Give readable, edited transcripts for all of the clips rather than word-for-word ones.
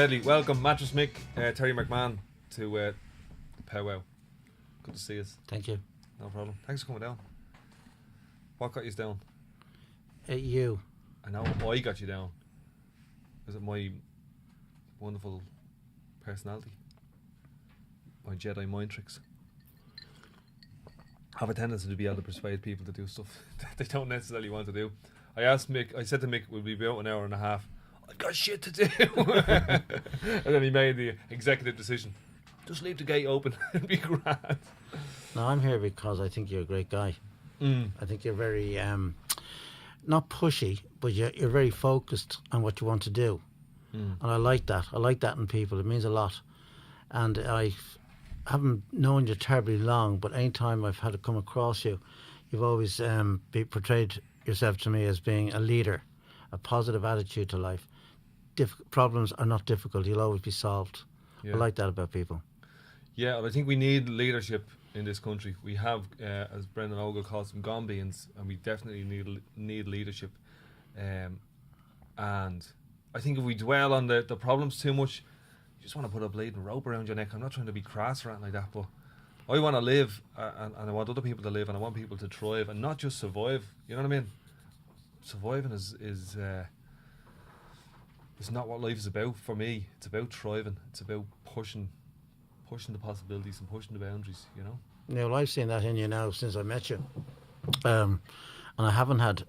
Deadly. Welcome, Mattress Mick, Terry McMahon to Powwow. Good to see us. Thank you. No problem. Thanks for coming down. What got you down? You. I know I got you down. Was it my wonderful personality? My Jedi mind tricks? I have a tendency to be able to persuade people to do stuff that they don't necessarily want to do. I said to Mick, we'll be about an hour and a half. I've got shit to do. And then he made the executive decision. Just leave the gate open and be grand. No, I'm here because I think you're a great guy. I think you're very, not pushy, but you're very focused on what you want to do. And I like that. I like that in people. It means a lot. And I haven't known you terribly long, but any time I've had to come across you, you've always portrayed yourself to me as being a leader, a positive attitude to life. Problems are not difficult. You'll always be solved. Yeah. I like that about people. Yeah, well, I think we need leadership in this country. We have, as Brendan Ogle calls them, Gombians, and we definitely need leadership. And I think if we dwell on the problems too much, you just want to put a bleeding rope around your neck. I'm not trying to be crass or anything like that, but I want to live, and I want other people to live, and I want people to thrive and not just survive. You know what I mean? Surviving is not what life is about for me. It's about thriving. It's about pushing the possibilities and pushing the boundaries, you know? Yeah, well, I've seen that in you now since I met you. And I haven't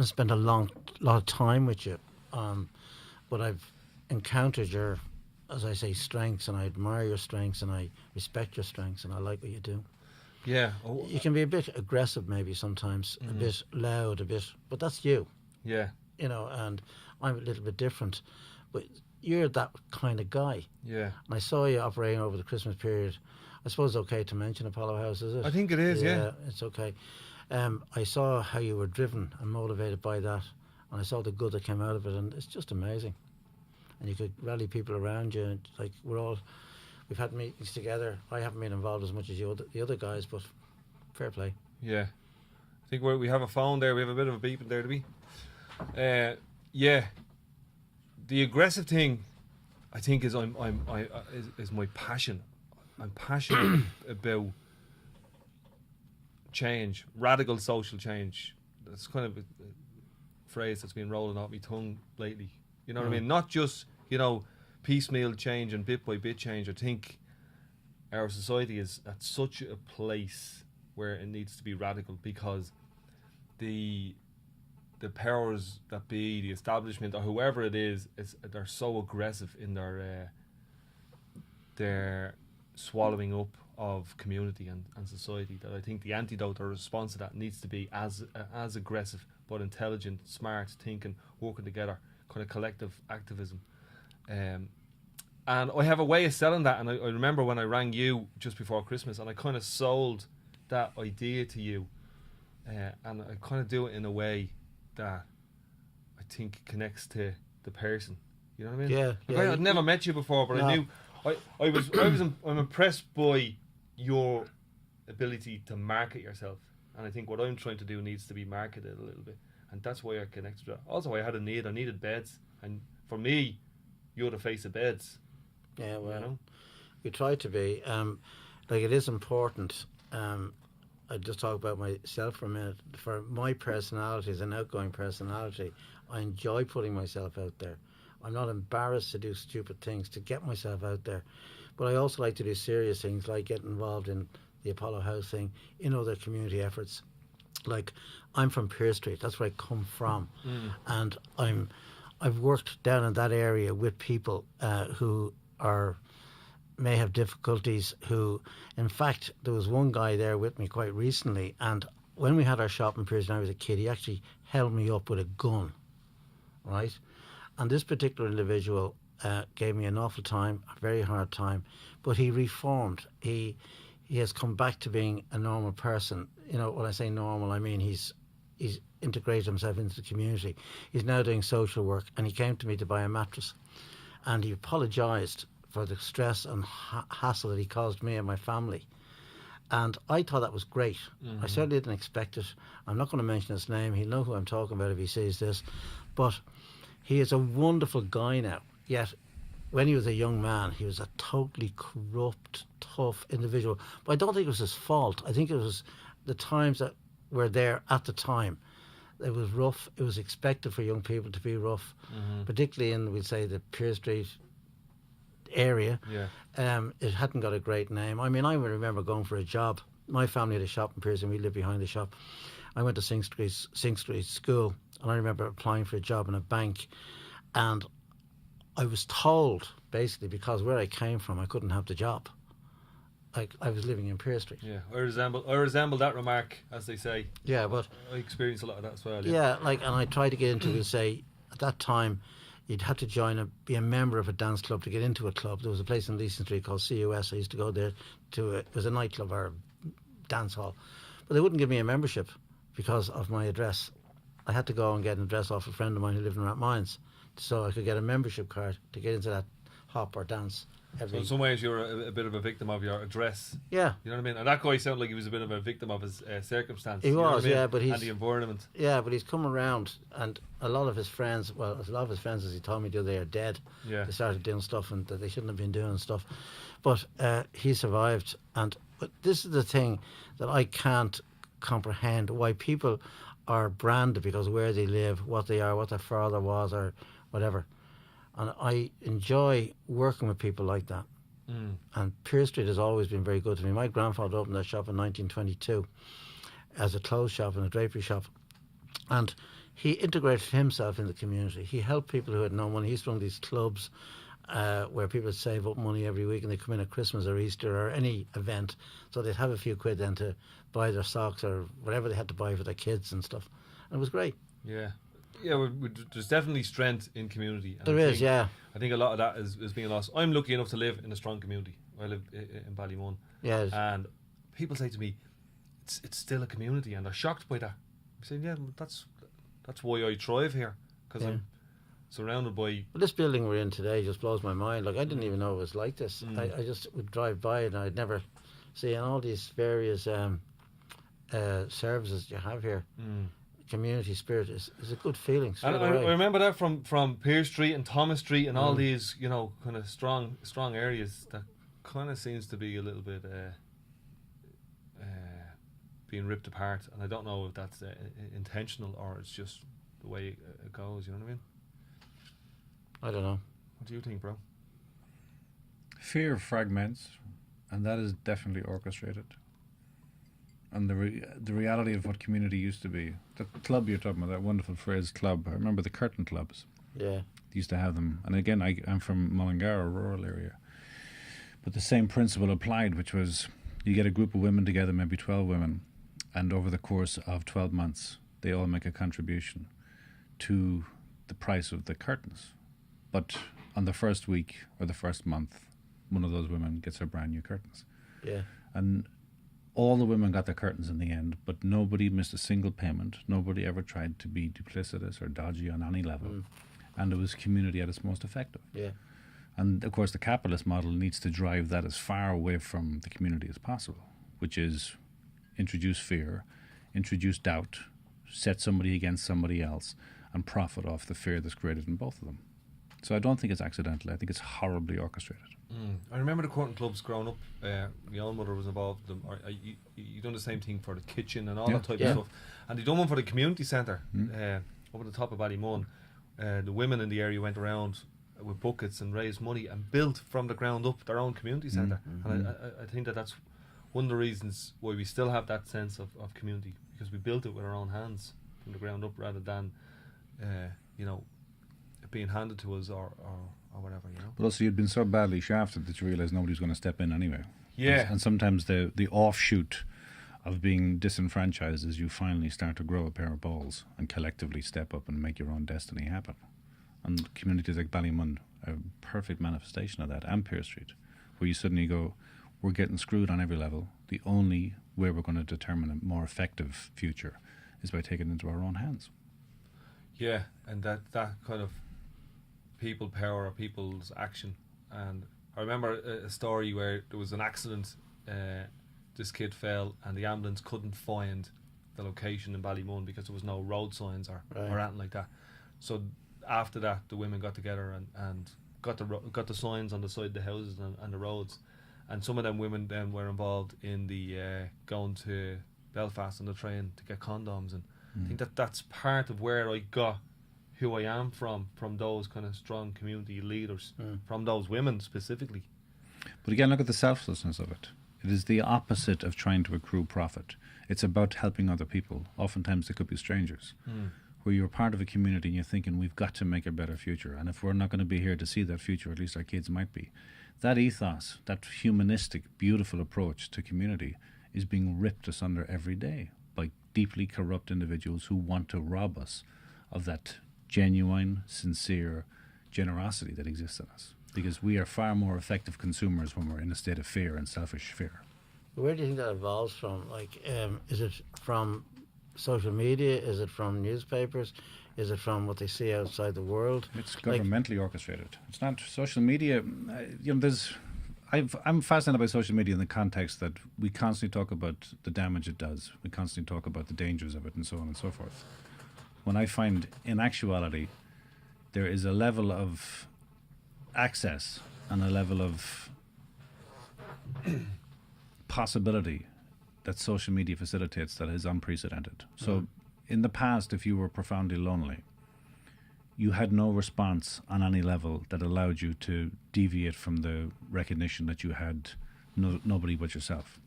spent a lot of time with you, but I've encountered your, as I say, strengths, and I admire your strengths, and I respect your strengths, and I like what you do. Yeah. You can be a bit aggressive maybe sometimes, a bit loud, but that's you. Yeah. You know, and I'm a little bit different, but you're that kind of guy. Yeah. And I saw you operating over the Christmas period. I suppose it's okay to mention Apollo House, is it? I think it is, yeah. It's okay. I saw how you were driven and motivated by that, and I saw the good that came out of it, and it's just amazing. And you could rally people around you, and like we've had meetings together. I haven't been involved as much as the other guys, but fair play. Yeah. I think we have a phone there. We have a bit of a beeping there, do we? Yeah. The aggressive thing, I think, is is my passion. I'm passionate about change, radical social change. That's kind of a phrase that's been rolling off my tongue lately. You know what I mean? Not just, piecemeal change and bit by bit change. I think our society is at such a place where it needs to be radical, because the powers that be, the establishment, or whoever it is they're so aggressive in their swallowing up of community and society, that I think the antidote or response to that needs to be as aggressive but intelligent, smart thinking, working together, kind of collective activism. And I have a way of selling that, and I remember when I rang you just before Christmas, and I kind of sold that idea to you, and I kind of do it in a way that I think connects to the person. You know what I mean? Yeah. I'd never met you before, but no. I knew I'm impressed by your ability to market yourself, and I think what I'm trying to do needs to be marketed a little bit, and that's why I connected with it. Also, I had a need. I needed beds, and for me, you're the face of beds. Yeah, well, we try to be. It is important. I just talk about myself for a minute. For my personality, as an outgoing personality, I enjoy putting myself out there. I'm not embarrassed to do stupid things to get myself out there. But I also like to do serious things, like get involved in the Apollo House thing, in other community efforts. Like, I'm from Pearse Street, that's where I come from. And I've worked down in that area with people who may have difficulties, who, in fact, there was one guy there with me quite recently, and when we had our shop in Pearse and I was a kid, he actually held me up with a gun, right? And this particular individual gave me an awful time, a very hard time, but he reformed. He has come back to being a normal person. You know, when I say normal, I mean he's integrated himself into the community. He's now doing social work, and he came to me to buy a mattress, and he apologised for the stress and hassle that he caused me and my family. And I thought that was great. I certainly didn't expect it. I'm not going to mention his name. He'll know who I'm talking about if he sees this. But he is a wonderful guy now. yet when he was a young man, he was a totally corrupt, tough individual. But I don't think it was his fault. I think it was the times that were there at the time. It was rough. It was expected for young people to be rough, particularly in, we'd say, the Pier Street area. Yeah. It hadn't got a great name. I mean, I remember going for a job. My family had a shop in Pearson. We lived behind the shop. I went to Sing Street School, and I remember applying for a job in a bank, and I was told, basically, because where I came from, I couldn't have the job. Like, I was living in Pier Street. Yeah, I resemble that remark, as they say. Yeah, but I experienced a lot of that as well. yeah, like, and I tried to get into it. Say, at that time, you'd have to be a member of a dance club to get into a club. There was a place in Leeson Street called CUS. I used to go there it was a nightclub or a dance hall, but they wouldn't give me a membership because of my address. I had to go and get an address off a friend of mine who lived in Rathmines, so I could get a membership card to get into that hop or dance. So in some ways you're a bit of a victim of your address. Yeah. You know what I mean? And that guy sounded like he was a bit of a victim of his circumstance. He was, yeah, but and the environment. Yeah, but he's come around, and a lot of his friends, as he told me the other day, are dead. Yeah. They started doing stuff and that they shouldn't have been doing stuff. But he survived, but this is the thing that I can't comprehend, why people are branded because of where they live, what they are, what their father was, or whatever. And I enjoy working with people like that. And Pier Street has always been very good to me. My grandfather opened that shop in 1922 as a clothes shop and a drapery shop. And he integrated himself in the community. He helped people who had no money. He used to run these clubs where people would save up money every week and they'd come in at Christmas or Easter or any event. So they'd have a few quid then to buy their socks or whatever they had to buy for their kids and stuff. And it was great. Yeah. Yeah, there's definitely strength in community. And I think a lot of that is being lost. I'm lucky enough to live in a strong community. I live in Ballymun. Yeah. And people say to me, it's still a community, and they're shocked by that. I'm saying, yeah, that's why I thrive here, because I'm surrounded by... Well, this building we're in today just blows my mind. Like, I didn't even know it was like this. I just would drive by it and I'd never see, and all these various services you have here. Community spirit is a good feeling. And I remember that from Pier Street and Thomas Street and all these, you know, kind of strong areas that kind of seems to be a little bit being ripped apart. And I don't know if that's intentional or it's just the way it goes. You know what I mean? I don't know. What do you think, bro? Fear fragments, and that is definitely orchestrated. And the reality of what community used to be. The club you're talking about, that wonderful phrase, club. I remember the curtain clubs. Yeah. They used to have them. And again, I'm from Mullingar, a rural area. But the same principle applied, which was you get a group of women together, maybe 12 women, and over the course of 12 months, they all make a contribution to the price of the curtains. But on the first week or the first month, one of those women gets her brand new curtains. Yeah. And all the women got their curtains in the end, but nobody missed a single payment. Nobody ever tried to be duplicitous or dodgy on any level. And it was community at its most effective. Yeah. And of course, the capitalist model needs to drive that as far away from the community as possible, which is introduce fear, introduce doubt, set somebody against somebody else, and profit off the fear that's created in both of them. So I don't think it's accidental. I think it's horribly orchestrated. I remember the curtain clubs growing up. My own mother was involved in them. You done the same thing for the kitchen and all that type of stuff. And they done one for the community centre up at the top of Ballymun. The women in the area went around with buckets and raised money and built from the ground up their own community centre. And I think that's one of the reasons why we still have that sense of community, because we built it with our own hands from the ground up rather than you know, it being handed to us or whatever, you know. But also, you'd been so badly shafted that you realise nobody's going to step in anyway. Yeah. And sometimes the offshoot of being disenfranchised is you finally start to grow a pair of balls and collectively step up and make your own destiny happen. And communities like Ballymun are a perfect manifestation of that, and Pier Street, where you suddenly go, we're getting screwed on every level. The only way we're going to determine a more effective future is by taking it into our own hands. Yeah, and that kind of people power or people's action. And I remember a story where there was an accident. This kid fell and the ambulance couldn't find the location in Ballymun because there was no road signs or anything like that. So after that, the women got together and got the signs on the side of the houses and the roads, and some of them women then were involved in the going to Belfast on the train to get condoms, and I think that's part of where I got who I am from those kind of strong community leaders, from those women specifically. But again, look at the selflessness of it. It is the opposite of trying to accrue profit. It's about helping other people. Oftentimes they could be strangers, where you're part of a community and you're thinking, we've got to make a better future. And if we're not going to be here to see that future, at least our kids might be. That ethos, that humanistic, beautiful approach to community is being ripped asunder every day by deeply corrupt individuals who want to rob us of that genuine, sincere generosity that exists in us. Because we are far more effective consumers when we're in a state of fear and selfish fear. Where do you think that evolves from? Like, is it from social media? Is it from newspapers? Is it from what they see outside the world? It's governmentally orchestrated. It's not social media. I'm fascinated by social media in the context that we constantly talk about the damage it does. We constantly talk about the dangers of it and so on and so forth. When I find, in actuality, there is a level of access and a level of possibility that social media facilitates that is unprecedented. So in the past, if you were profoundly lonely, you had no response on any level that allowed you to deviate from the recognition that you had nobody but yourself.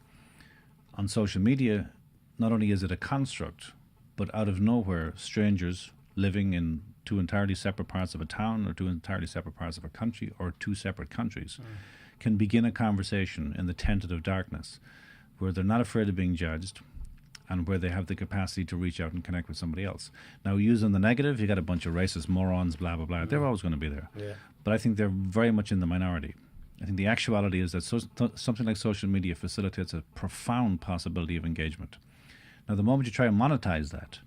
On social media, not only is it a construct, but out of nowhere, strangers living in two entirely separate parts of a town or two entirely separate parts of a country or two separate countries can begin a conversation in the tentative darkness where they're not afraid of being judged and where they have the capacity to reach out and connect with somebody else. Now, using the negative, you got a bunch of racist morons, blah, blah, blah. They're always going to be there. Yeah. But I think they're very much in the minority. I think the actuality is that something like social media facilitates a profound possibility of engagement. Now, the moment you try and monetize that,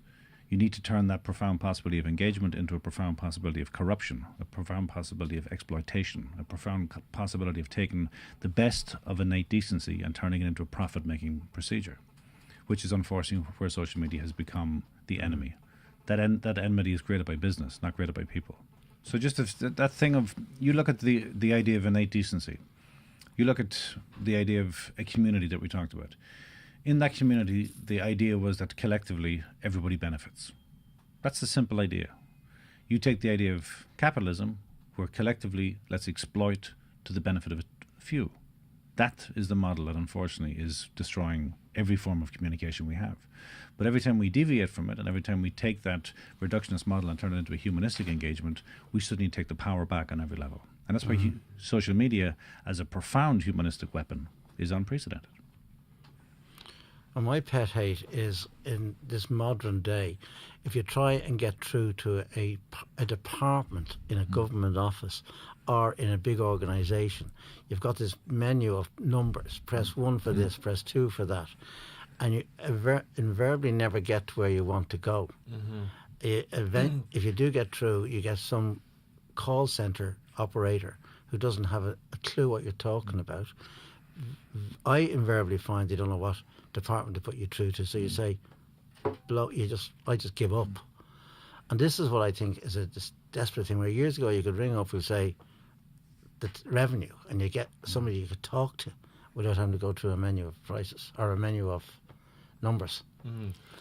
you need to turn that profound possibility of engagement into a profound possibility of corruption, a profound possibility of exploitation, a profound possibility of taking the best of innate decency and turning it into a profit-making procedure, which is unfortunately where social media has become the enemy. That enmity is created by business, not created by people. So just that thing of, you look at the idea of innate decency, you look at the idea of a community that we talked about. In that community, the idea was that collectively everybody benefits. That's the simple idea. You take the idea of capitalism, where collectively let's exploit to the benefit of a few. That is the model that unfortunately is destroying every form of communication we have. But every time we deviate from it, and every time we take that reductionist model and turn it into a humanistic engagement, we suddenly take the power back on every level. And that's why social media, as a profound humanistic weapon, is unprecedented. And my pet hate is, in this modern day, if you try and get through to a department in a government office or in a big organisation, you've got this menu of numbers. Press 1 for this, press 2 for that. And you invariably never get to where you want to go. If you do get through, you get some call centre operator who doesn't have a clue what you're talking about. I invariably find they don't know what department to put you through to, so you say, I just give up. And this is what I think is this desperate thing, where years ago you could ring up and say the revenue, and you get somebody you could talk to without having to go through a menu of prices or a menu of numbers.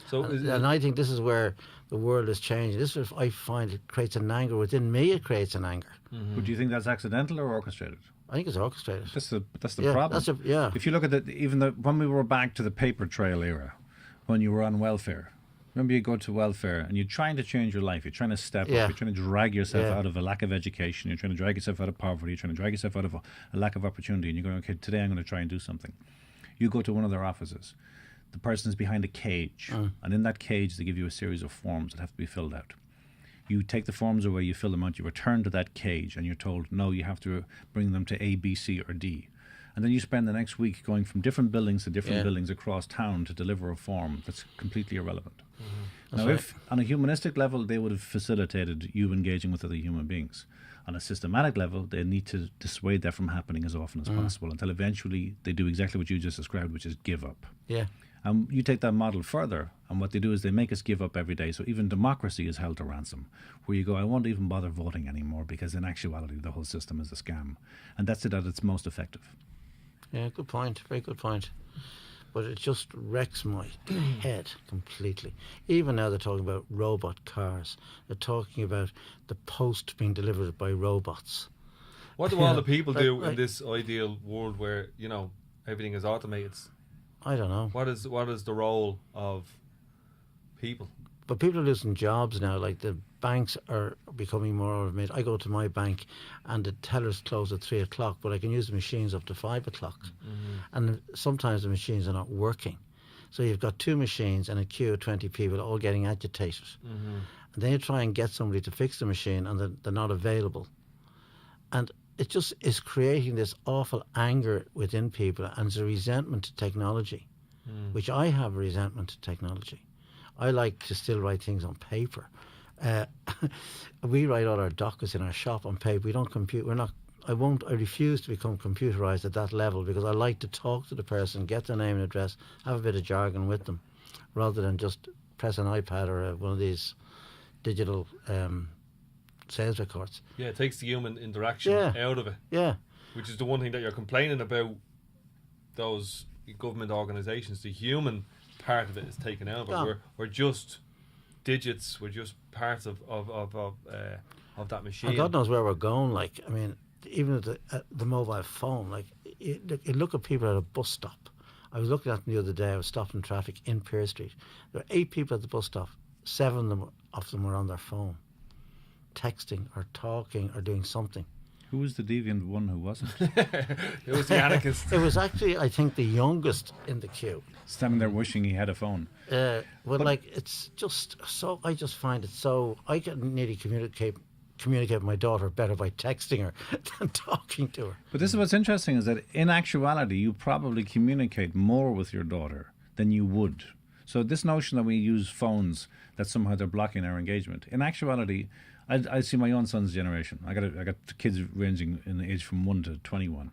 So, and I think this is where the world is changing. This is, I find, it creates an anger within me. It creates an anger. But do you think that's accidental or orchestrated? I think it's orchestrated. That's the problem. If you look at when we were back to the paper trail era, when you were on welfare, remember you go to welfare and you're trying to change your life. You're trying to step up. You're trying to drag yourself out of a lack of education. You're trying to drag yourself out of poverty. You're trying to drag yourself out of a lack of opportunity. And you're going, okay, today I'm going to try and do something. You go to one of their offices. The person is behind a cage. And in that cage, they give you a series of forms that have to be filled out. You take the forms away, you fill them out, you return to that cage, and you're told, no, you have to bring them to A, B, C, or D. And then you spend the next week going from different buildings to different buildings across town to deliver a form that's completely irrelevant. Now, if on a humanistic level they would have facilitated you engaging with other human beings, on a systematic level they need to dissuade that from happening as often as possible until eventually they do exactly what you just described, which is give up. Yeah. And you take that model further, and what they do is they make us give up every day. So even democracy is held to ransom, where you go, I won't even bother voting anymore because in actuality the whole system is a scam. And that's it at its most effective. Yeah, good point. Very good point. But it just wrecks my head completely. Even now they're talking about robot cars. They're talking about the post being delivered by robots. What do all the people do in this ideal world where, everything is automated? I don't know. What is the role of people? But people are losing jobs now. Like the banks are becoming more automated. I go to my bank and the tellers close at 3 o'clock, but I can use the machines up to 5 o'clock. And sometimes the machines are not working. So you've got 2 machines and a queue of 20 people all getting agitated. And then you try and get somebody to fix the machine and they're not available. And it just is creating this awful anger within people, and it's a resentment to technology, which I have a resentment to technology. I like to still write things on paper. We write all our dockets in our shop on paper. We don't compute. I refuse to become computerized at that level because I like to talk to the person, get their name and address, have a bit of jargon with them, rather than just press an iPad or one of these digital sales records. Yeah, it takes the human interaction out of it. Yeah. Which is the one thing that you're complaining about those government organisations. The human part of it is taken out of it. We're just digits. We're just parts of that machine. And God knows where we're going. Like, I mean, even at the mobile phone, like, you look at people at a bus stop. I was looking at them the other day. I was stopping traffic in Pearse Street. There were 8 people at the bus stop. 7 of them were on their phone, texting or talking or doing something. Who was the deviant one who wasn't? It was the anarchist. It was actually, I think, the youngest in the queue. Standing there wishing he had a phone. But like, it's just so, I just find it so, I can nearly communicate with my daughter better by texting her than talking to her. But this is what's interesting, is that in actuality you probably communicate more with your daughter than you would. So this notion that we use phones, that somehow they're blocking our engagement, in actuality, I see my own son's generation. I got kids ranging in the age from 1 to 21,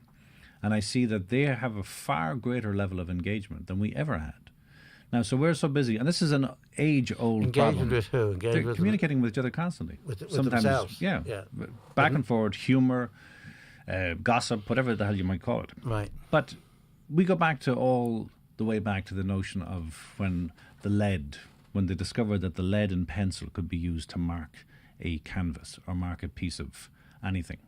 and I see that they have a far greater level of engagement than we ever had. Now, so we're so busy, and this is an age-old problem. Engagement with who? They're communicating with each other constantly. With Sometimes, themselves. yeah. Back and forward, humour, gossip, whatever the hell you might call it. Right. But we go back to all the way back to the notion of when they discovered that the lead in pencil could be used to mark a canvas or mark a piece of anything.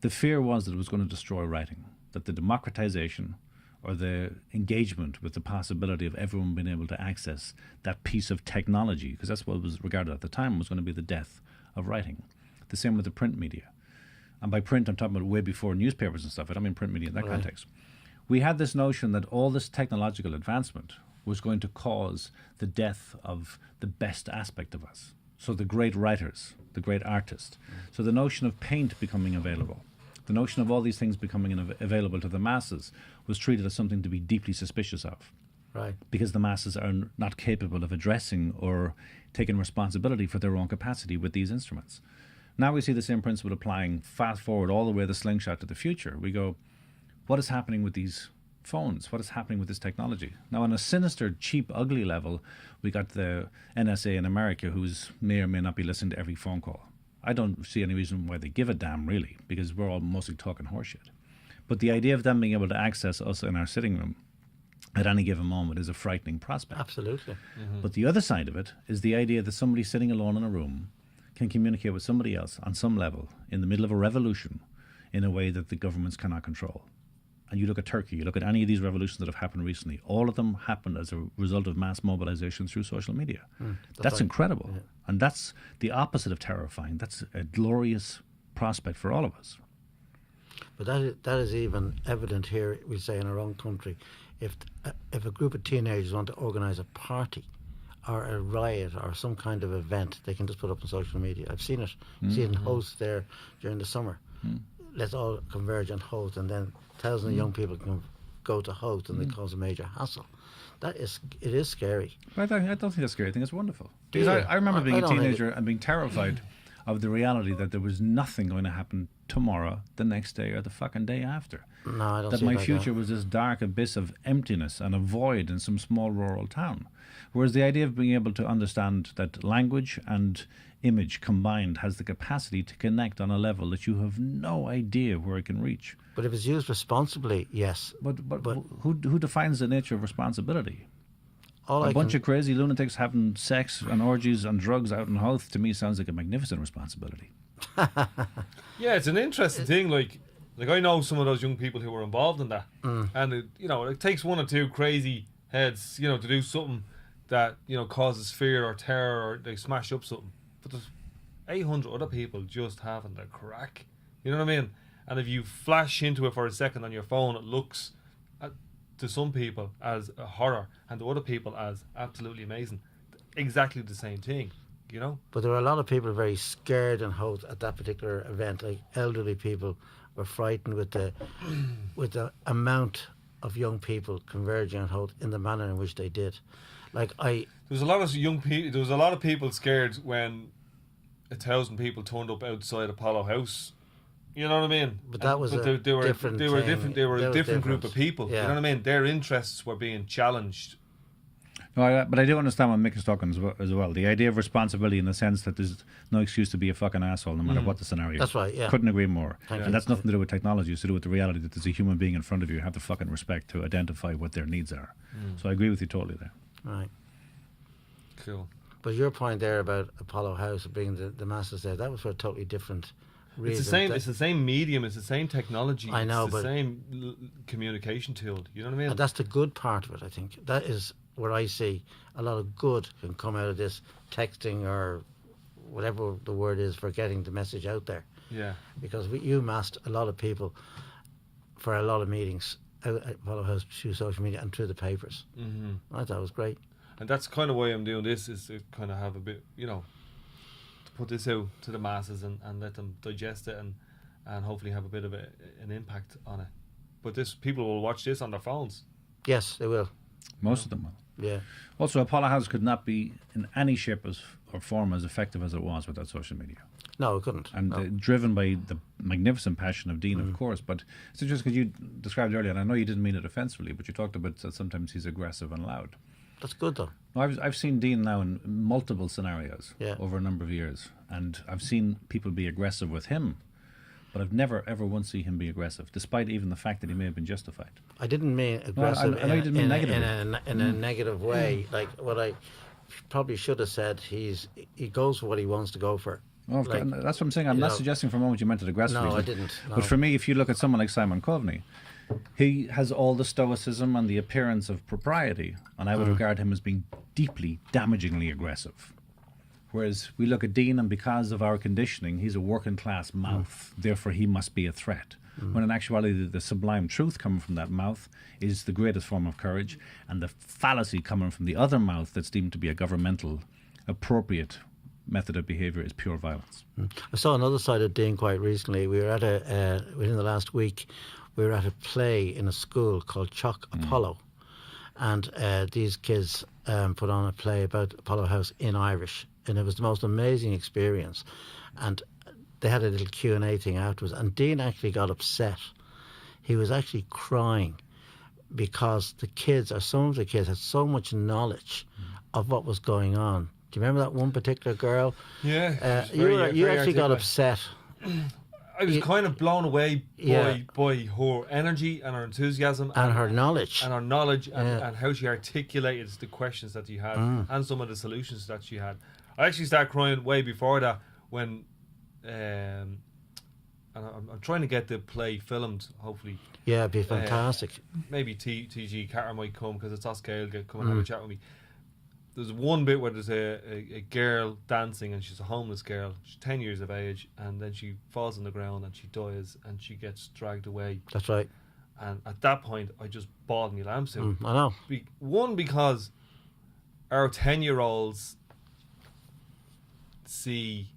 The fear was that it was going to destroy writing, that the democratization or the engagement with the possibility of everyone being able to access that piece of technology, because that's what was regarded at the time, was going to be the death of writing. The same with the print media. And by print, I'm talking about way before newspapers and stuff. I don't mean print media in that context. We had this notion that all this technological advancement was going to cause the death of the best aspect of us. So the great writers, the great artists. So the notion of paint becoming available, the notion of all these things becoming available to the masses was treated as something to be deeply suspicious of. Right. Because the masses are not capable of addressing or taking responsibility for their own capacity with these instruments. Now we see the same principle applying fast forward all the way the slingshot to the future. We go, what is happening with these phones? What is happening with this technology? Now, on a sinister, cheap, ugly level, we got the NSA in America, who's may or may not be listening to every phone call. I don't see any reason why they give a damn, really, because we're all mostly talking horseshit. But the idea of them being able to access us in our sitting room at any given moment is a frightening prospect. Absolutely. Mm-hmm. But the other side of it is the idea that somebody sitting alone in a room can communicate with somebody else on some level in the middle of a revolution in a way that the governments cannot control. And you look at Turkey, you look at any of these revolutions that have happened recently, all of them happened as a result of mass mobilization through social media. That's right. Incredible. Yeah. And that's the opposite of terrifying. That's a glorious prospect for all of us. But that is even evident here, we say, in our own country. If a group of teenagers want to organise a party or a riot or some kind of event, they can just put up on social media. I've seen it. Seen hosts there during the summer. Let's all converge and host, and then thousands of young people can go to Howth and they cause a major hassle. It is scary. But I don't think that's scary. I think it's wonderful. Do Because you? I remember being I a don't think teenager and being terrified of the reality that there was nothing going to happen tomorrow, the next day, or the fucking day after. No, I don't That see my it like future that. was this dark abyss of emptiness and a void in some small rural town. Whereas the idea of being able to understand that language and image combined has the capacity to connect on a level that you have no idea where it can reach. But if it's used responsibly, yes. But who defines the nature of responsibility? All A I bunch can, of crazy lunatics having sex and orgies and drugs out in Howth, to me, sounds like a magnificent responsibility. Yeah, it's an interesting thing. Like I know some of those young people who were involved in that, and it takes one or two crazy heads, to do something that causes fear or terror, or they smash up something. But there's 800 other people just having the crack. You know what I mean? And if you flash into it for a second on your phone, it looks to some people as a horror, and to other people as absolutely amazing. Exactly the same thing, But there were a lot of people very scared in Howth at that particular event. Like elderly people were frightened with the amount of young people converging on Howth in the manner in which they did. There was a lot of young people. There was a lot of people scared when 1,000 people turned up outside Apollo House. You know what I mean? But that was they were different They were thing. different. They were That a was different group different. of people. Yeah. You know what I mean? Their interests were being challenged. No, but I do understand what Mick is talking as well. The idea of responsibility in the sense that there's no excuse to be a fucking asshole no matter what the scenario. That's right, yeah. Couldn't agree more. Thank And you. that's nothing to do with technology. It's to do with the reality that there's a human being in front of you. You have the fucking respect to identify what their needs are. So I agree with you totally there. Right. Cool. But your point there about Apollo House bringing the masses there, that was for a totally different reason. It's the same. It's the same medium. It's the same technology. I know, it's the but- same communication tool. You know what I mean? And that's the good part of it, I think. That is where I see a lot of good can come out of this texting or whatever the word is for getting the message out there. Yeah. Because you massed a lot of people for a lot of meetings out at Apollo House through social media and through the papers. Mm-hmm. I thought it was great. And that's kind of why I'm doing this, is to kind of have a bit, to put this out to the masses and let them digest it and hopefully have a bit of an impact on it. But people will watch this on their phones. Yes, they will. Most of them will. Yeah. Also, Apollo House could not be in any shape or form as effective as it was without social media. No, it couldn't. And No. driven by the magnificent passion of Dean, of course. But it's just because you described earlier, and I know you didn't mean it offensively, but you talked about that sometimes he's aggressive and loud. That's good, though. No, I've seen Dean now in multiple scenarios Yeah. over a number of years, and I've seen people be aggressive with him, but I've never ever once seen him be aggressive, despite even the fact that he may have been justified. I didn't mean aggressive I know you didn't mean negatively. in a negative way. Like what I probably should have said, he goes for what he wants to go for. Oh, Like, that's what I'm saying. I'm not suggesting for a moment you meant it aggressively. No, I but- didn't. No. But for me, if you look at someone like Simon Coveney, he has all the stoicism and the appearance of propriety, and I would regard him as being deeply, damagingly aggressive. Whereas we look at Dean, and because of our conditioning, he's a working class mouth, therefore he must be a threat. When in actuality, the sublime truth coming from that mouth is the greatest form of courage, and the fallacy coming from the other mouth that's deemed to be a governmental, appropriate method of behaviour is pure violence. I saw another side of Dean quite recently. We were at within the last week, we were at a play in a school called Chalk Apollo. And these kids put on a play about Apollo House in Irish. And it was the most amazing experience. And they had a little Q&A thing afterwards. And Dean actually got upset. He was actually crying because some of the kids had so much knowledge of what was going on. Do you remember that one particular girl? Yeah. You actually got upset. I was kind of blown away Yeah. by her energy and her enthusiasm And her knowledge. and and how she articulated the questions that you had and some of the solutions that she had. I actually started crying way before that when and I'm trying to get the play filmed, hopefully. Yeah, it'd be fantastic. Maybe TG Carter might come because it's us Gael come and have a chat with me. There's one bit where there's a girl dancing, and she's a homeless girl. She's 10 years of age, and then she falls on the ground and she dies and she gets dragged away. That's right. And at that point, I just bawled my lamps out. I know. One, because our 10-year-olds see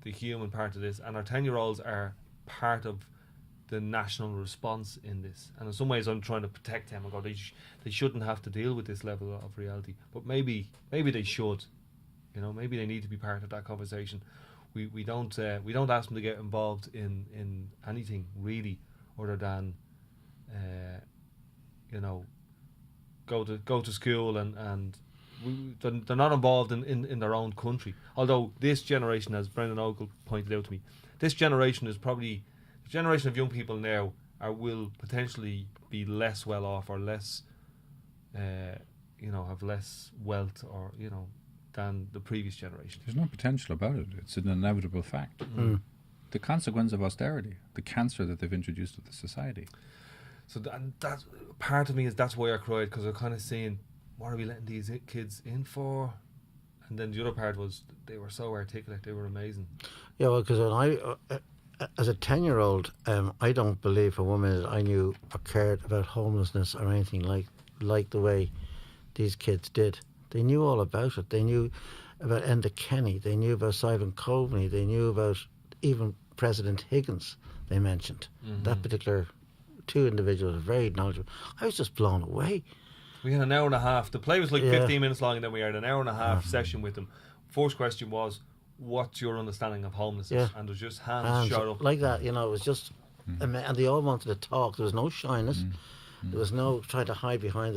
the human part of this, and our 10-year-olds are part of the national response in this. And in some ways, I'm trying to protect them and go, they shouldn't have to deal with this level of reality. But maybe they should. You know, maybe they need to be part of that conversation. We don't ask them to get involved in anything really, other than you know, go to school and they're not involved in their own country. Although this generation, as Brendan Ogle pointed out to me, this generation is probably the generation of young people now will potentially be less well off or less have less wealth or than the previous generation. There's no potential about it. It's an inevitable fact. The consequence of austerity, the cancer that they've introduced to the society. So that part of me that's why I cried, because I'm kind of saying, what are we letting these kids in for? And then the other part was they were so articulate, they were amazing. Yeah, well, because when I, as a 10-year-old, I don't believe for 1 minute I knew or cared about homelessness or anything like the way these kids did. They knew all about it. They knew about Enda Kenny. They knew about Simon Coveney. They knew about even President Higgins, they mentioned. That particular two individuals are very knowledgeable. I was just blown away. We had an hour and a half. The play was like 15 minutes long, and then we had an hour and a half session with them. First question was, what's your understanding of homelessness? And there's just hands shot up. Like that, it was just... And they all wanted to talk. There was no shyness. There was no trying to hide behind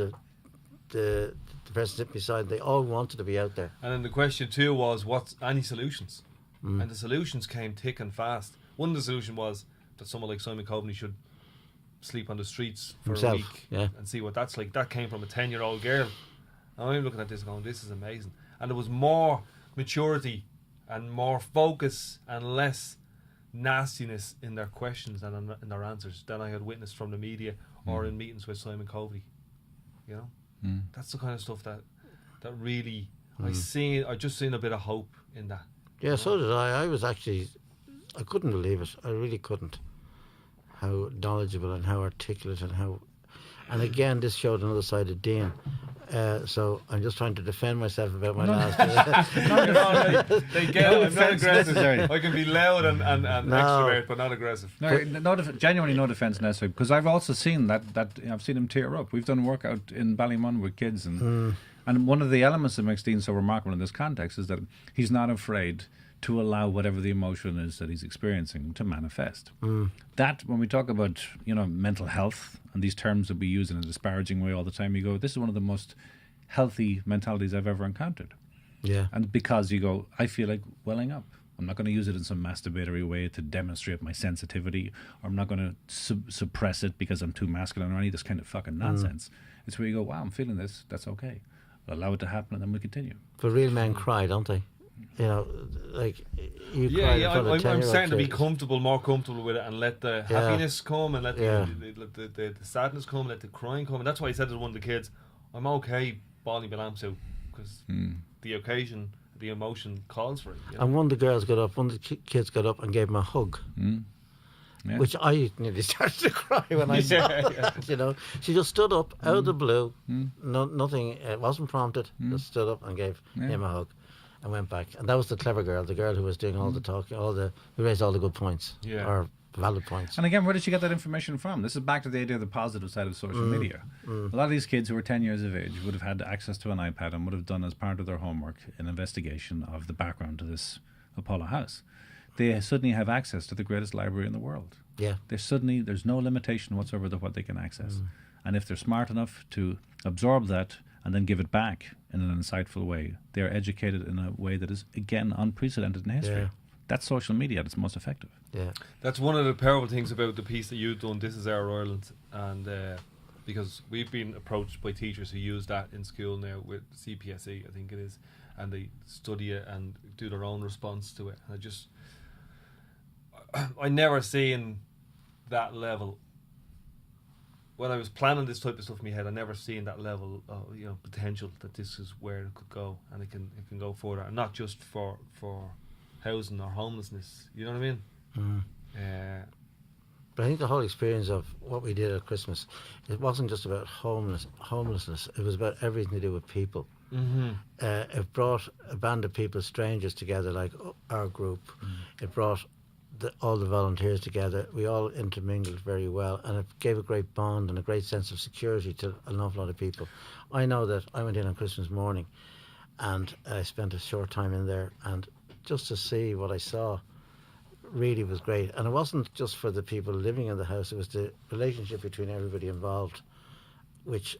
the person sitting beside. They all wanted to be out there. And then the question too was, what's any solutions? And the solutions came thick and fast. One of the solutions was that someone like Simon Coveney should sleep on the streets for himself, a week and see what that's like. That came from a 10-year-old girl. And I'm looking at this going, this is amazing. And there was more maturity and more focus and less nastiness in their questions and in their answers than I had witnessed from the media or in meetings with Simon Coveney. That's the kind of stuff that really I just seen a bit of hope in that. Yeah, so did I. I couldn't believe it. I really couldn't. How knowledgeable and how articulate and again, this showed another side of Dean. So I'm just trying to defend myself about my last. They get it. I'm not aggressive. I can be loud and extrovert, but not aggressive. Genuinely no defence necessary, because I've also seen that I've seen him tear up. We've done work out in Ballymun with kids, and one of the elements that makes Dean so remarkable in this context is that he's not afraid to allow whatever the emotion is that he's experiencing to manifest. That, when we talk about mental health and these terms that we use in a disparaging way all the time, you go, this is one of the most healthy mentalities I've ever encountered. Yeah. And because you go, I feel like welling up. I'm not going to use it in some masturbatory way to demonstrate my sensitivity, or I'm not going to suppress it because I'm too masculine or any of this kind of fucking nonsense. It's where you go, wow, I'm feeling this, that's okay. I'll allow it to happen and then we continue. But real men cry, don't they? Like you cry. Yeah, I'm starting to be more comfortable with it, and let the happiness come, and let the sadness come, let the crying come. And that's why I said to one of the kids, I'm okay bawling my lamps out, because the occasion, the emotion calls for it. And one of the kids got up and gave him a hug. Yeah. Which I nearly started to cry when I saw it. She just stood up out of the blue, nothing, it wasn't prompted, just stood up and gave him a hug and went back. And that was the clever girl, the girl who was doing all the talking, who raised all the good points, or valid points. And again, where did she get that information from? This is back to the idea of the positive side of social media. A lot of these kids who were 10 years of age would have had access to an iPad and would have done, as part of their homework, an investigation of the background to this Apollo House. They suddenly have access to the greatest library in the world. Yeah. There's no limitation whatsoever to what they can access. And if they're smart enough to absorb that and then give it back in an insightful way, they are educated in a way that is, again, unprecedented in history. Yeah. That's social media at its most effective. Yeah. That's one of the powerful things about the piece that you've done, This Is Our Ireland, and because we've been approached by teachers who use that in school now with CPSE, I think it is, and they study it and do their own response to it. And I never seen that level. When I was planning this type of stuff in my head, I never seen that level of potential, that this is where it could go, and it can go further, and not just for housing or homelessness. You know what I mean? But I think the whole experience of what we did at Christmas, it wasn't just about homelessness. It was about everything to do with people. It brought a band of people, strangers, together, like our group. It brought all the volunteers together. We all intermingled very well, and it gave a great bond and a great sense of security to an awful lot of people. I know that I went in on Christmas morning, and I spent a short time in there, and just to see what I saw really was great. And it wasn't just for the people living in the house, it was the relationship between everybody involved, which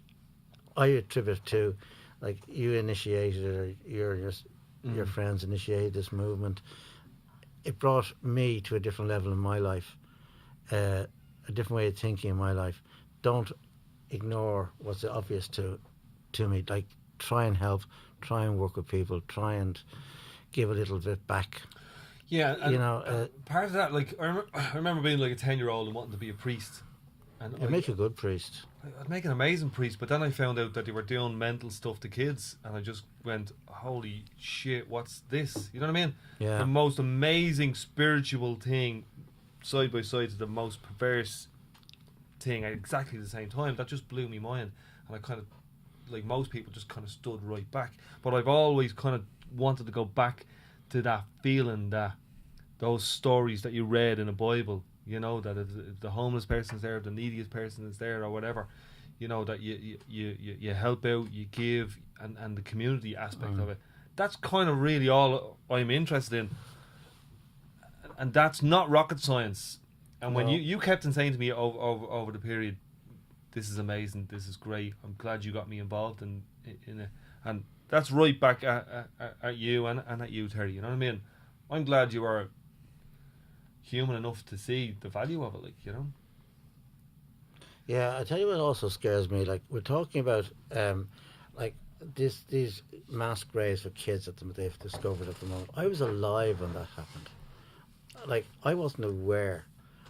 I attribute to, like, you initiated, or your friends initiated this movement. It brought me to a different level in my life, a different way of thinking in my life. Don't ignore what's obvious to me. Like, try and help, try and work with people, try and give a little bit back. Yeah, and you know, part of that, like, I remember being like a 10-year-old and wanting to be a priest. And you make a good priest. I'd make an amazing priest, but then I found out that they were doing mental stuff to kids, and I just went, holy shit, what's this? You know what I mean? Yeah. The most amazing spiritual thing side by side to the most perverse thing at exactly the same time. That just blew me mind, and I kind of, like most people, just kind of stood right back. But I've always kind of wanted to go back to that feeling, that those stories that you read in the Bible, you know, that if the homeless person's there, if the neediest person is there, or whatever, you know, that you help out, you give, and the community aspect of it. That's kind of really all I'm interested in, and that's not rocket science. And when you kept on saying to me over the period, this is amazing, this is great, I'm glad you got me involved in it, and that's right back at you and at you, Terry. You know what I mean? I'm glad you are human enough to see the value of it, like, you know. Yeah, I tell you what also scares me. Like, we're talking about like these mass graves for kids that they've discovered at the moment. I was alive when that happened. Like, I wasn't aware.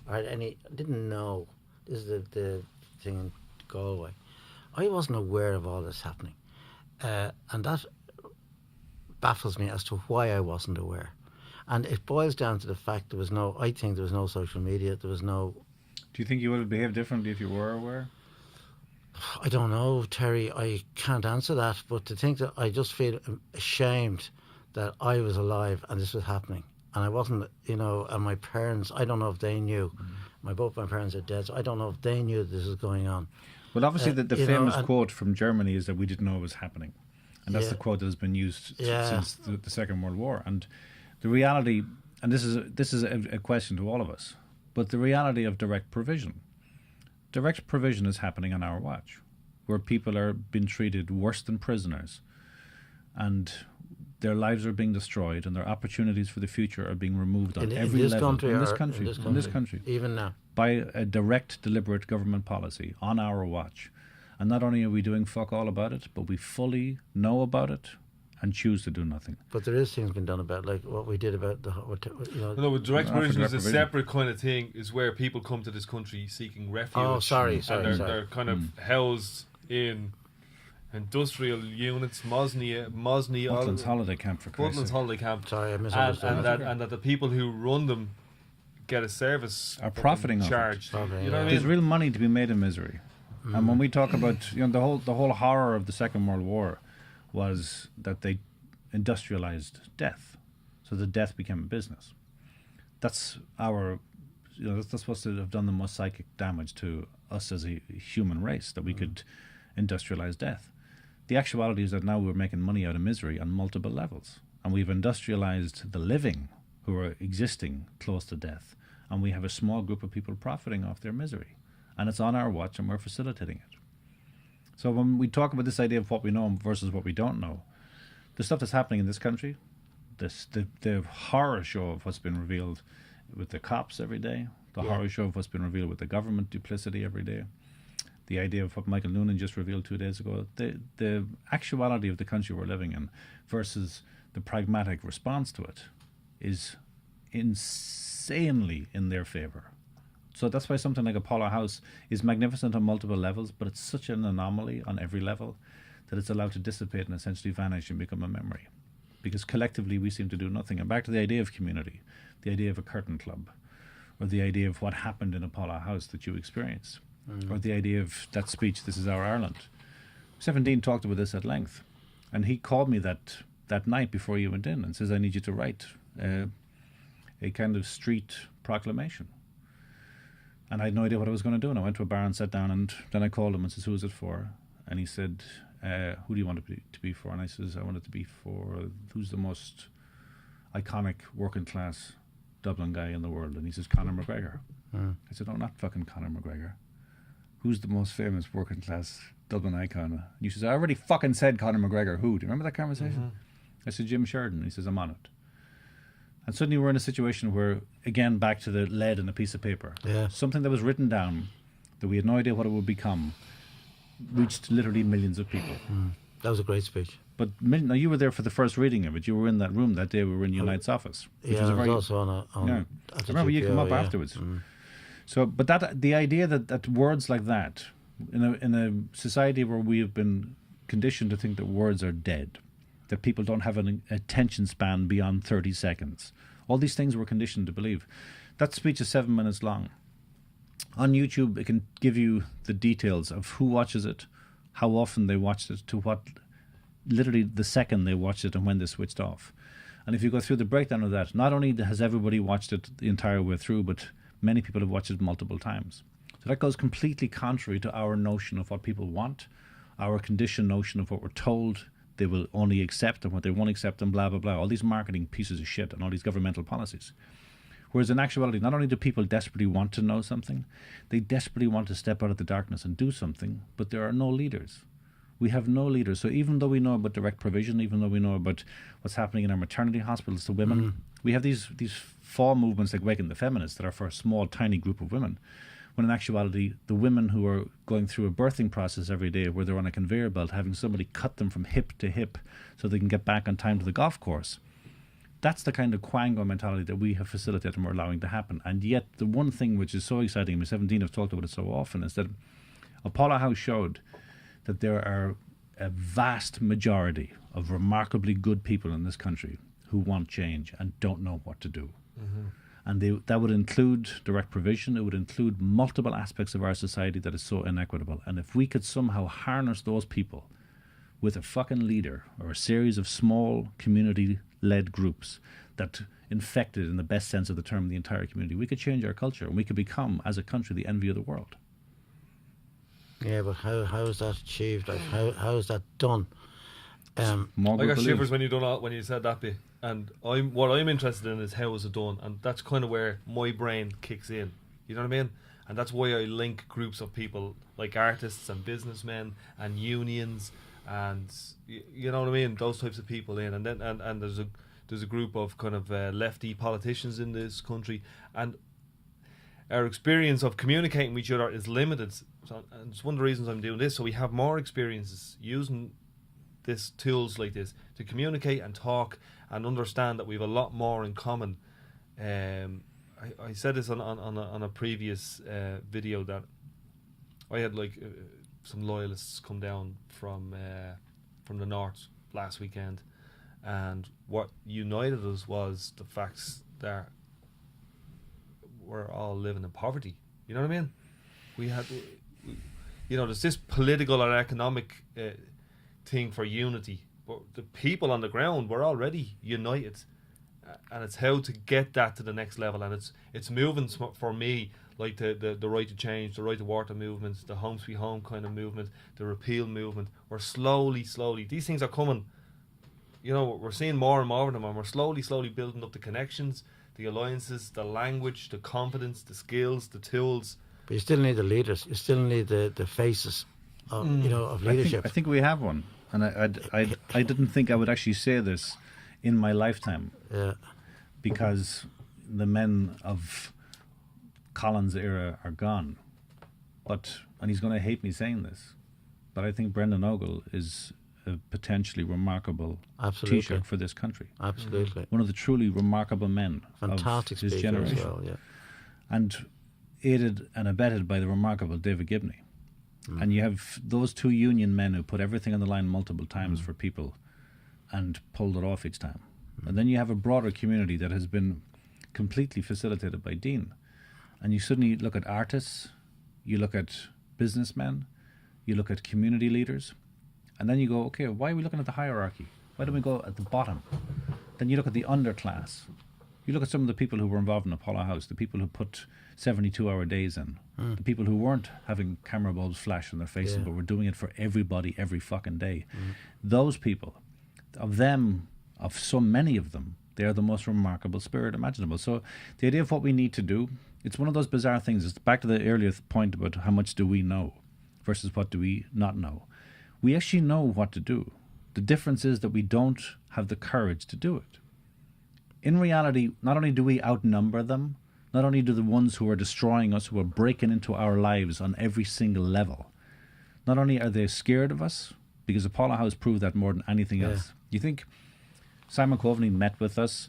I didn't know. This is the thing in Galway. I wasn't aware of all this happening, and that baffles me as to why I wasn't aware. And it boils down to the fact I think there was no social media, there was no... Do you think you would have behaved differently if you were aware? I don't know, Terry, I can't answer that, but to think that I just feel ashamed that I was alive and this was happening. And I wasn't, you know, and my parents, I don't know if they knew. Both my parents are dead, so I don't know if they knew this was going on. Well, obviously the famous quote from Germany is that we didn't know it was happening. And that's the quote that has been used since the Second World War. And the reality, and this is a question to all of us, but the reality of direct provision. Direct provision is happening on our watch, where people are being treated worse than prisoners, and their lives are being destroyed, and their opportunities for the future are being removed on every level in this country, even now, by a direct, deliberate government policy on our watch. And not only are we doing fuck all about it, but we fully know about it and choose to do nothing. But there is things being done about, like what we did about No, but direct provision is a separate kind of thing. Is where people come to this country seeking refuge. Oh, sorry. They're kind of housed in industrial units, Butland's holiday camp, for Christ's sake. Butland's holiday camp. Sorry, I misunderstood. And that the people who run them get a service are profiting charge. off it. You know what I mean? There's real money to be made in misery. And when we talk about, you know, the whole horror of the Second World War was that they industrialized death, so the death became a business. That's that's supposed to have done the most psychic damage to us as a human race, that we could industrialize death. The actuality is that now we're making money out of misery on multiple levels, and we've industrialized the living who are existing close to death, and we have a small group of people profiting off their misery, and it's on our watch, and we're facilitating it. So when we talk about this idea of what we know versus what we don't know, the stuff that's happening in this country, the horror show of what's been revealed with the cops every day, the horror show of what's been revealed with the government duplicity every day, the idea of what Michael Noonan just revealed 2 days ago, the actuality of the country we're living in versus the pragmatic response to it is insanely in their favour. So that's why something like Apollo House is magnificent on multiple levels, but it's such an anomaly on every level that it's allowed to dissipate and essentially vanish and become a memory. Because collectively we seem to do nothing. And back to the idea of community, the idea of a curtain club, or the idea of what happened in Apollo House that you experienced, or the idea of that speech, "This is our Ireland." Stephen Dean talked about this at length, and he called me that night before you went in and says, "I need you to write a kind of street proclamation. And I had no idea what I was going to do. And I went to a bar and sat down, and then I called him and says, "Who is it for?" And he said, "Who do you want it to be for?" And I says, "I want it to be for who's the most iconic working class Dublin guy in the world." And he says, "Conor McGregor." I said, "No, not fucking Conor McGregor. Who's the most famous working class Dublin icon?" And he says, "I already fucking said Conor McGregor. Who?" Do you remember that conversation? I said, "Jim Sheridan." He says, "I'm on it." And suddenly we're in a situation where, again, back to the lead in a piece of paper. Yeah. Something that was written down, that we had no idea what it would become, reached literally millions of people. That was a great speech. But now you were there for the first reading of it. You were in that room that day. We were in Unite's office. Which was I a very, was also on yeah. I remember you came up afterwards. So, but the idea that words like that, in a society where we have been conditioned to think that words are dead, that people don't have an attention span beyond 30 seconds. All these things we're conditioned to believe. That speech is 7 minutes long. On YouTube, it can give you the details of who watches it, how often they watched it, to what, literally the second they watched it and when they switched off. And if you go through the breakdown of that, not only has everybody watched it the entire way through, but many people have watched it multiple times. So that goes completely contrary to our notion of what people want, our conditioned notion of what we're told they will only accept and what they won't accept, and blah, blah, blah. All these marketing pieces of shit and all these governmental policies. Whereas in actuality, not only do people desperately want to know something, they desperately want to step out of the darkness and do something, but there are no leaders. We have no leaders. So even though we know about direct provision, even though we know about what's happening in our maternity hospitals to women, we have these fall movements like Waking the Feminists that are for a small, tiny group of women, when in actuality, the women who are going through a birthing process every day where they're on a conveyor belt, having somebody cut them from hip to hip so they can get back on time to the golf course. That's the kind of quango mentality that we have facilitated and we're allowing to happen. And yet the one thing which is so exciting, and we 17 have talked about it so often, is that Apollo House showed that there are a vast majority of remarkably good people in this country who want change and don't know what to do. And that would include direct provision. It would include multiple aspects of our society that is so inequitable. And if we could somehow harness those people with a fucking leader or a series of small community-led groups that infected, in the best sense of the term, the entire community, we could change our culture and we could become, as a country, the envy of the world. Yeah, but how is that achieved? Like, how is that done? I got shivers when you said that bit. And what I'm interested in is how is it done, and that's kind of where my brain kicks in. You know what I mean? And that's why I link groups of people like artists and businessmen and unions, and you know what I mean, those types of people in. And then and there's a group of kind of lefty politicians in this country, and our experience of communicating with each other is limited. So, and it's one of the reasons I'm doing this, so we have more experiences using this tools like this to communicate and talk and understand that we have a lot more in common. I said this on a previous video that I had some loyalists come down from the north last weekend, and what united us was the facts that we're all living in poverty. You know what I mean? We had, there's this political and economic thing for unity, but the people on the ground were already united, and it's how to get that to the next level. And it's moving for me, like the right to change, the right to water movement, the home sweet home kind of movement, the repeal movement. We're slowly these things are coming. We're seeing more and more of them, and we're slowly building up the connections, the alliances, the language, the confidence, the skills, the tools. But you still need the leaders. You still need the faces of of leadership. I think we have one. And I didn't think I would actually say this in my lifetime. Yeah. Because the men of Colin's era are gone. And he's going to hate me saying this, but I think Brendan Ogle is a potentially remarkable Taoiseach for this country. Absolutely. One of the truly remarkable men Fantastic of his speaker generation. as well, yeah. And aided and abetted by the remarkable David Gibney. And you have those two union men who put everything on the line multiple times for people and pulled it off each time. And then you have a broader community that has been completely facilitated by Dean. And you suddenly look at artists, you look at businessmen, you look at community leaders, and then you go, okay, why are we looking at the hierarchy? Why don't we go at the bottom? Then you look at the underclass. You look at some of the people who were involved in Apollo House, the people who put 72-hour days in, the people who weren't having camera bulbs flash in their faces, but were doing it for everybody every fucking day. Those people, of so many of them, they are the most remarkable spirit imaginable. So the idea of what we need to do, it's one of those bizarre things. It's back to the earlier point about how much do we know versus what do we not know. We actually know what to do. The difference is that we don't have the courage to do it. In reality, not only do we outnumber them, not only do the ones who are destroying us, who are breaking into our lives on every single level, not only are they scared of us, because Apollo House proved that more than anything else. You think Simon Coveney met with us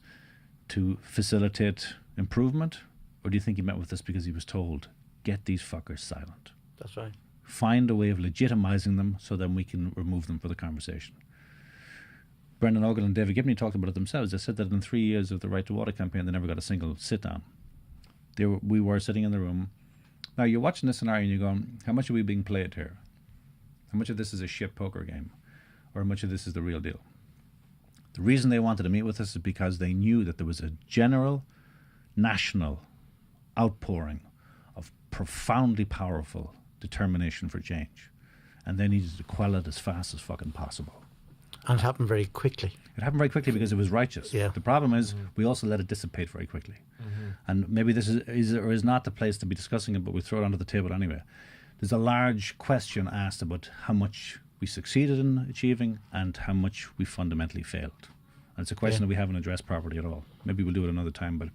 to facilitate improvement, or do you think he met with us because he was told, get these fuckers silent? That's right. Find a way of legitimizing them so then we can remove them for the conversation. Brendan Ogle and David Gibney talked about it themselves. They said that in 3 years of the Right to Water campaign, they never got a single sit-down. We were sitting in the room. Now, you're watching this scenario and you're going, how much are we being played here? How much of this is a shit poker game? Or how much of this is the real deal? The reason they wanted to meet with us is because they knew that there was a general, national outpouring of profoundly powerful determination for change. And they needed to quell it as fast as fucking possible. And it happened very quickly. It happened very quickly because it was righteous. Yeah. The problem is we also let it dissipate very quickly. And maybe this is or is not the place to be discussing it, but we throw it onto the table anyway. There's a large question asked about how much we succeeded in achieving and how much we fundamentally failed. And it's a question that we haven't addressed properly at all. Maybe we'll do it another time, but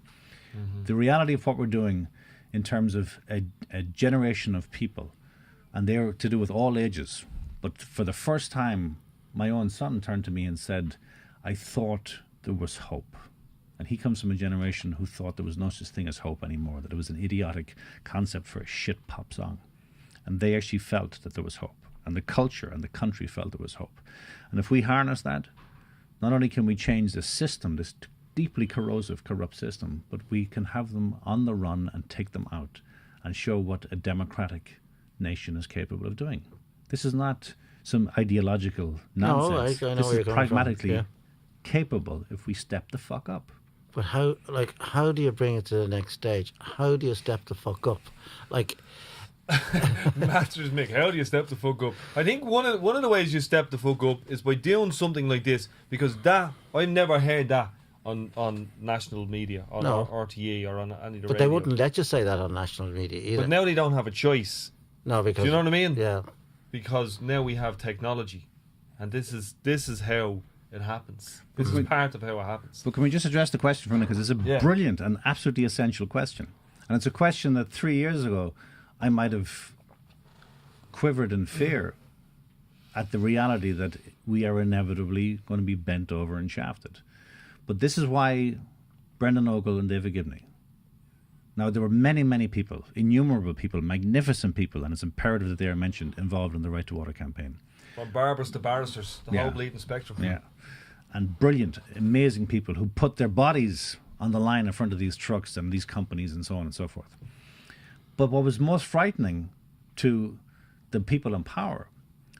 the reality of what we're doing in terms of a generation of people, and they're to do with all ages, but for the first time, my own son turned to me and said, I thought there was hope. And he comes from a generation who thought there was no such thing as hope anymore, that it was an idiotic concept for a shit pop song. And they actually felt that there was hope. And the culture and the country felt there was hope. And if we harness that, not only can we change the system, this deeply corrosive, corrupt system, but we can have them on the run and take them out and show what a democratic nation is capable of doing. This is not some ideological nonsense. No, I know this where you're is coming from. pragmatically capable if we step the fuck up. But how do you bring it to the next stage? How do you step the fuck up? Mattress Mick, how do you step the fuck up? I think one of the ways you step the fuck up is by doing something like this, because that I've never heard that on national media, on RTE or on any of the But radio. they wouldn't let you say that on national media either. But now they don't have a choice. No, because Do you know what I mean? Yeah. Because now we have technology, and this is how it happens. This is part of how it happens. But can we just address the question for a minute? Because it's a brilliant and absolutely essential question. And it's a question that 3 years ago I might have quivered in fear at the reality that we are inevitably going to be bent over and shafted. But this is why Brendan Ogle and David Gibney. Now, there were many, many people, innumerable people, magnificent people, and it's imperative that they are mentioned, involved in the Right to Water campaign. From barbers to barristers, the whole bleeding spectrum. Yeah. And brilliant, amazing people who put their bodies on the line in front of these trucks and these companies and so on and so forth. But what was most frightening to the people in power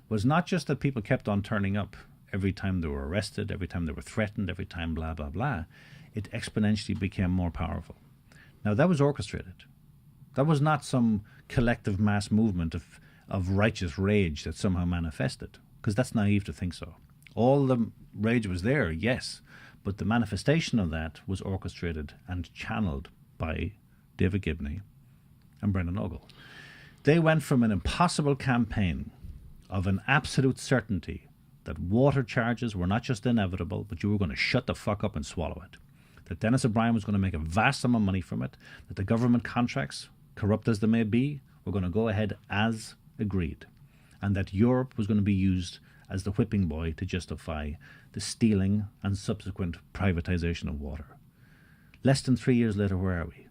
was not just that people kept on turning up every time they were arrested, every time they were threatened, every time blah, blah, blah. It exponentially became more powerful. Now, that was orchestrated. That was not some collective mass movement of righteous rage that somehow manifested, because that's naive to think so. All the rage was there, yes, but the manifestation of that was orchestrated and channeled by David Gibney and Brendan Ogle. They went from an impossible campaign of an absolute certainty that water charges were not just inevitable, but you were going to shut the fuck up and swallow it. That Dennis O'Brien was going to make a vast sum of money from it, that the government contracts, corrupt as they may be, were going to go ahead as agreed, and that Europe was going to be used as the whipping boy to justify the stealing and subsequent privatization of water. Less than 3 years later, where are we?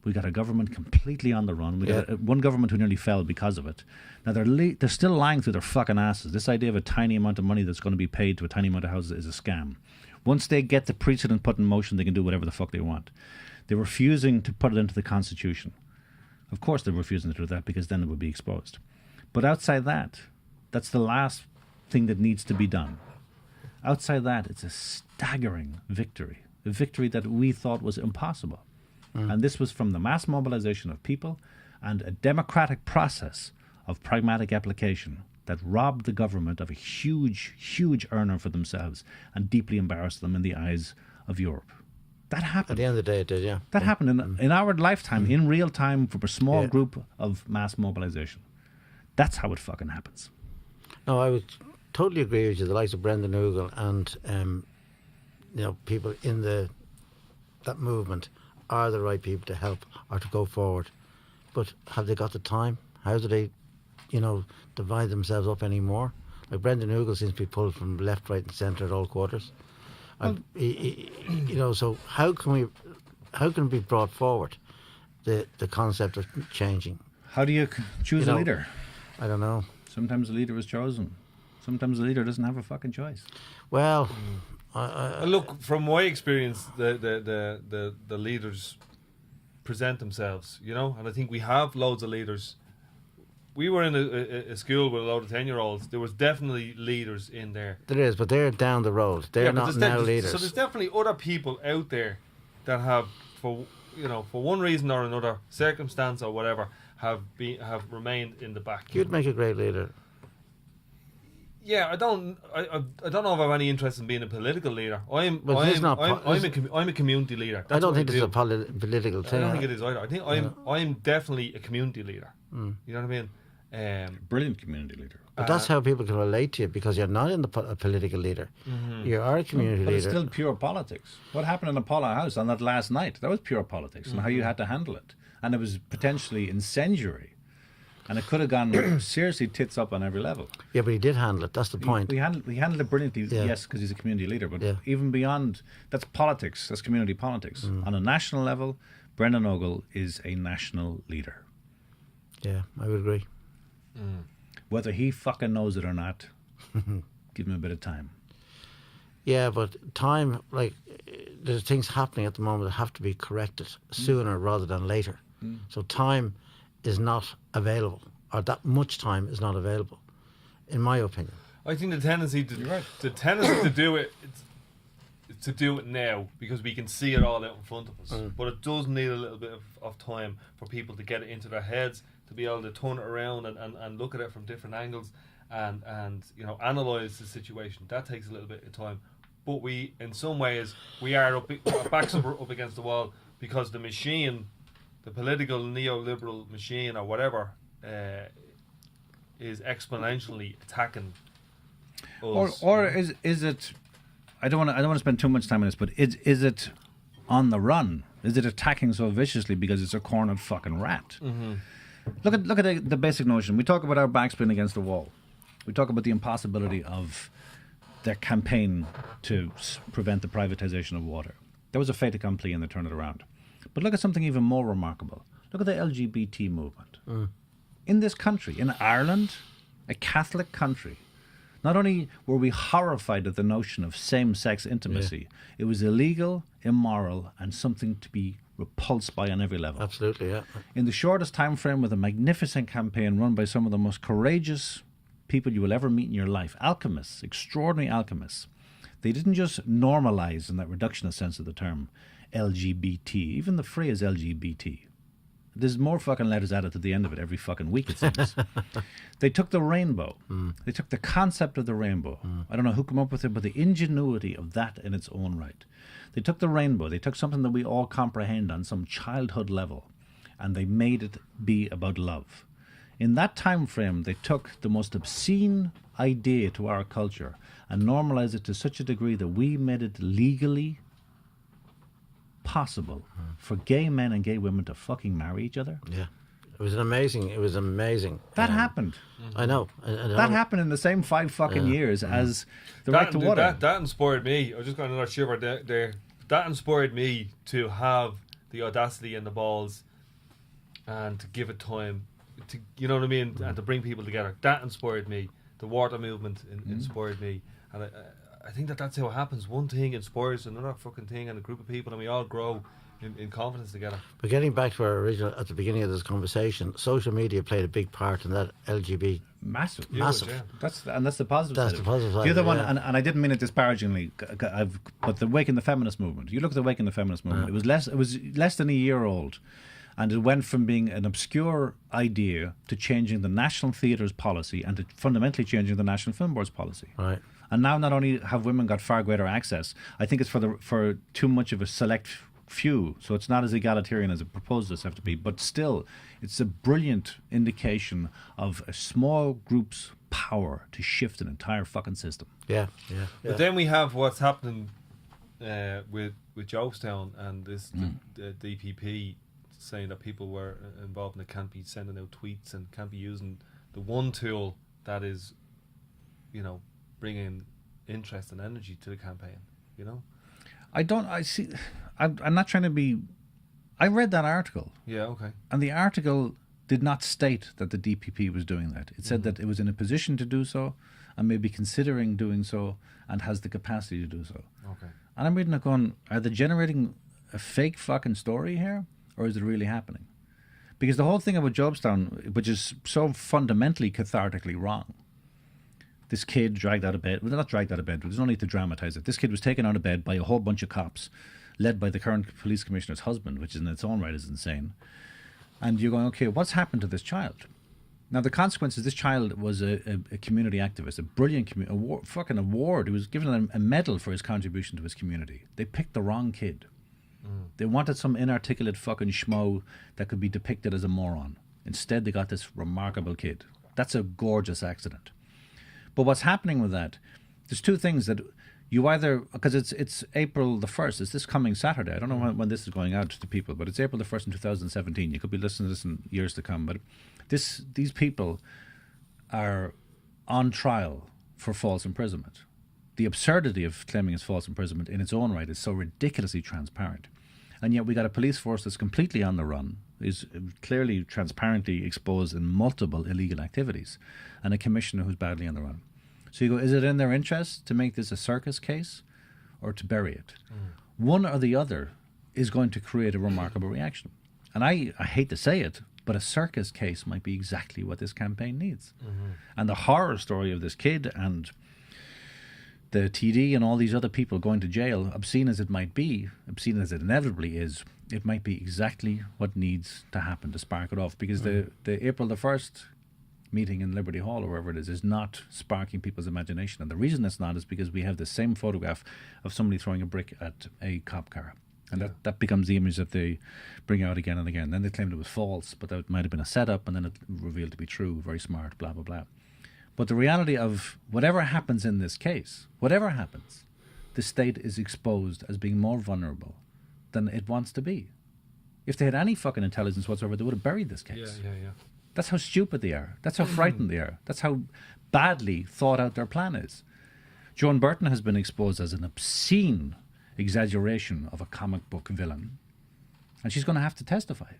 We got a government completely on the run. We got one government who nearly fell because of it. Now, they're still lying through their fucking asses. This idea of a tiny amount of money that's going to be paid to a tiny amount of houses is a scam. Once they get the precedent put in motion, they can do whatever the fuck they want. They're refusing to put it into the Constitution. Of course they're refusing to do that, because then it would be exposed. But outside that, that's the last thing that needs to be done. Outside that, it's a staggering victory a victory that we thought was impossible. And this was from the mass mobilization of people and a democratic process of pragmatic application that robbed the government of a huge, huge earner for themselves and deeply embarrassed them in the eyes of Europe. That happened. At the end of the day, it did, yeah. That happened in our lifetime, in real time, for a small group of mass mobilization. That's how it fucking happens. No, I would totally agree with you. The likes of Brendan Oogle and people in that movement are the right people to help or to go forward. But have they got the time? How do they, divide themselves up anymore? Like Brendan Oogle seems to be pulled from left, right, and centre at all quarters. So how can it be brought forward? The concept of changing. How do you choose a leader? I don't know. Sometimes a leader is chosen. Sometimes a leader doesn't have a fucking choice. Well, look, from my experience, the leaders present themselves, and I think we have loads of leaders. We were in a school with a load of 10-year-olds. There was definitely leaders in there. There is, but they're down the road. They're not now leaders. So there's definitely other people out there that have, for one reason or another, circumstance or whatever, have remained in the back. You'd make a great leader. Yeah, I don't know if I have any interest in being a political leader. I'm a community leader. I don't think this is a political thing. I don't think it is either. I think I'm definitely a community leader. You know what I mean? Brilliant community leader. But that's how people can relate to you, because you're not in a political leader. You are a community but leader. It's still pure politics. What happened in Apollo House on that last night, that was pure politics, and how you had to handle it. And it was potentially incendiary. And it could have gone seriously tits up on every level. Yeah, but he did handle it. That's the point. He handled it brilliantly, yes, because he's a community leader. But even beyond, that's politics. That's community politics. On a national level, Brendan Ogle is a national leader. Yeah, I would agree. Whether he fucking knows it or not, give him a bit of time. Yeah, but time, there's things happening at the moment that have to be corrected sooner rather than later. So time is not available, or that much time is not available, in my opinion. I think the tendency to do it is to do it now, because we can see it all out in front of us. But it does need a little bit of time for people to get it into their heads, to be able to turn it around and look at it from different angles and analyse the situation. That takes a little bit of time. But we, in some ways, we are our backs up against the wall, because the machine, the political neoliberal machine or whatever, is exponentially attacking us. Or is it? I don't want to spend too much time on this, but is it on the run? Is it attacking so viciously because it's a cornered fucking rat? Look at the basic notion. We talk about our backs being against the wall. We talk about the impossibility of their campaign to prevent the privatization of water. There was a fait accompli, and they turned it around. But look at something even more remarkable. Look at the LGBT movement. In this country, in Ireland, a Catholic country, not only were we horrified at the notion of same-sex intimacy, it was illegal, immoral, and something to be repulsed by on every level. Absolutely, yeah. In the shortest time frame, with a magnificent campaign run by some of the most courageous people you will ever meet in your life, alchemists, extraordinary alchemists, they didn't just normalize, in that reductionist sense of the term, LGBT, even the phrase LGBT. There's more fucking letters added to the end of it every fucking week, it seems. They took the rainbow. They took the concept of the rainbow. I don't know who came up with it, but the ingenuity of that in its own right. They took the rainbow. They took something that we all comprehend on some childhood level, and they made it be about love. In that time frame, they took the most obscene idea to our culture and normalized it to such a degree that we made it legally possible for gay men and gay women to fucking marry each other. Yeah. It was amazing. That happened. I know. That happened in the same 5 fucking years as the right to water. That inspired me. I just got another shiver there. That inspired me to have the audacity and the balls and to give it time. To, you know what I mean? And to bring people together. That inspired me. The water movement inspired me. And I think that's how it happens. One thing inspires another fucking thing and a group of people, and we all grow in confidence together. But getting back to our original, at the beginning of this conversation, social media played a big part in that LGBT. Massive. Massive. Yeah. That's the positive That's side. the positive side, The other one, yeah. and I didn't mean it disparagingly, but the Wake in the Feminist Movement. You look at the Wake in the Feminist Movement. It was less than a year old, and it went from being an obscure idea to changing the National Theatre's policy and to fundamentally changing the National Film Board's policy. Right. And now not only have women got far greater access, I think it's for too much of a select few, so it's not as egalitarian as it proposes have to be, but still it's a brilliant indication of a small group's power to shift an entire fucking system. Yeah. But then we have what's happening with Jobestown and this the DPP saying that people were involved and can't be sending out tweets and can't be using the one tool that is, you know, bringing interest and energy to the campaign, you know. I'm not trying to be. I read that article. Yeah, okay. And the article did not state that the DPP was doing that. It said that it was in a position to do so and maybe considering doing so and has the capacity to do so. Okay. And I'm reading it going, are they generating a fake fucking story here? Or is it really happening? Because the whole thing about Jobestown, which is so fundamentally cathartically wrong, this kid dragged out of bed, well, not dragged out of bed, but there's no need to dramatise it. This kid was taken out of bed by a whole bunch of cops, led by the current police commissioner's husband, which in its own right is insane. And you're going, okay, what's happened to this child? Now, the consequence is this child was a community activist, a brilliant fucking award. He was given a medal for his contribution to his community. They picked the wrong kid. They wanted some inarticulate fucking schmo that could be depicted as a moron. Instead, they got this remarkable kid. That's a gorgeous accident. But what's happening with that, there's two things that you either, because it's April the 1st, it's this coming Saturday. I don't know when this is going out to people, but it's April the 1st in 2017. You could be listening to this in years to come. But these people are on trial for false imprisonment. The absurdity of claiming it's false imprisonment in its own right is so ridiculously transparent. And yet we got a police force that's completely on the run, is clearly transparently exposed in multiple illegal activities, and a commissioner who's badly on the run. So you go, is it in their interest to make this a circus case or to bury it? One or the other is going to create a remarkable reaction. And I hate to say it, but a circus case might be exactly what this campaign needs. And the horror story of this kid and the TD and all these other people going to jail, obscene as it might be, obscene as it inevitably is, it might be exactly what needs to happen to spark it off. Because the April the 1st meeting in Liberty Hall or wherever it is not sparking people's imagination. And the reason it's not is because we have the same photograph of somebody throwing a brick at a cop car. And that becomes the image that they bring out again and again. Then they claimed it was false, but that might have been a setup, and then it revealed to be true, very smart, blah, blah, blah. But the reality of whatever happens in this case, whatever happens, the state is exposed as being more vulnerable than it wants to be. If they had any fucking intelligence whatsoever, they would have buried this case. Yeah. That's how stupid they are. That's how frightened they are. That's how badly thought out their plan is. Joan Burton has been exposed as an obscene exaggeration of a comic book villain, and she's going to have to testify.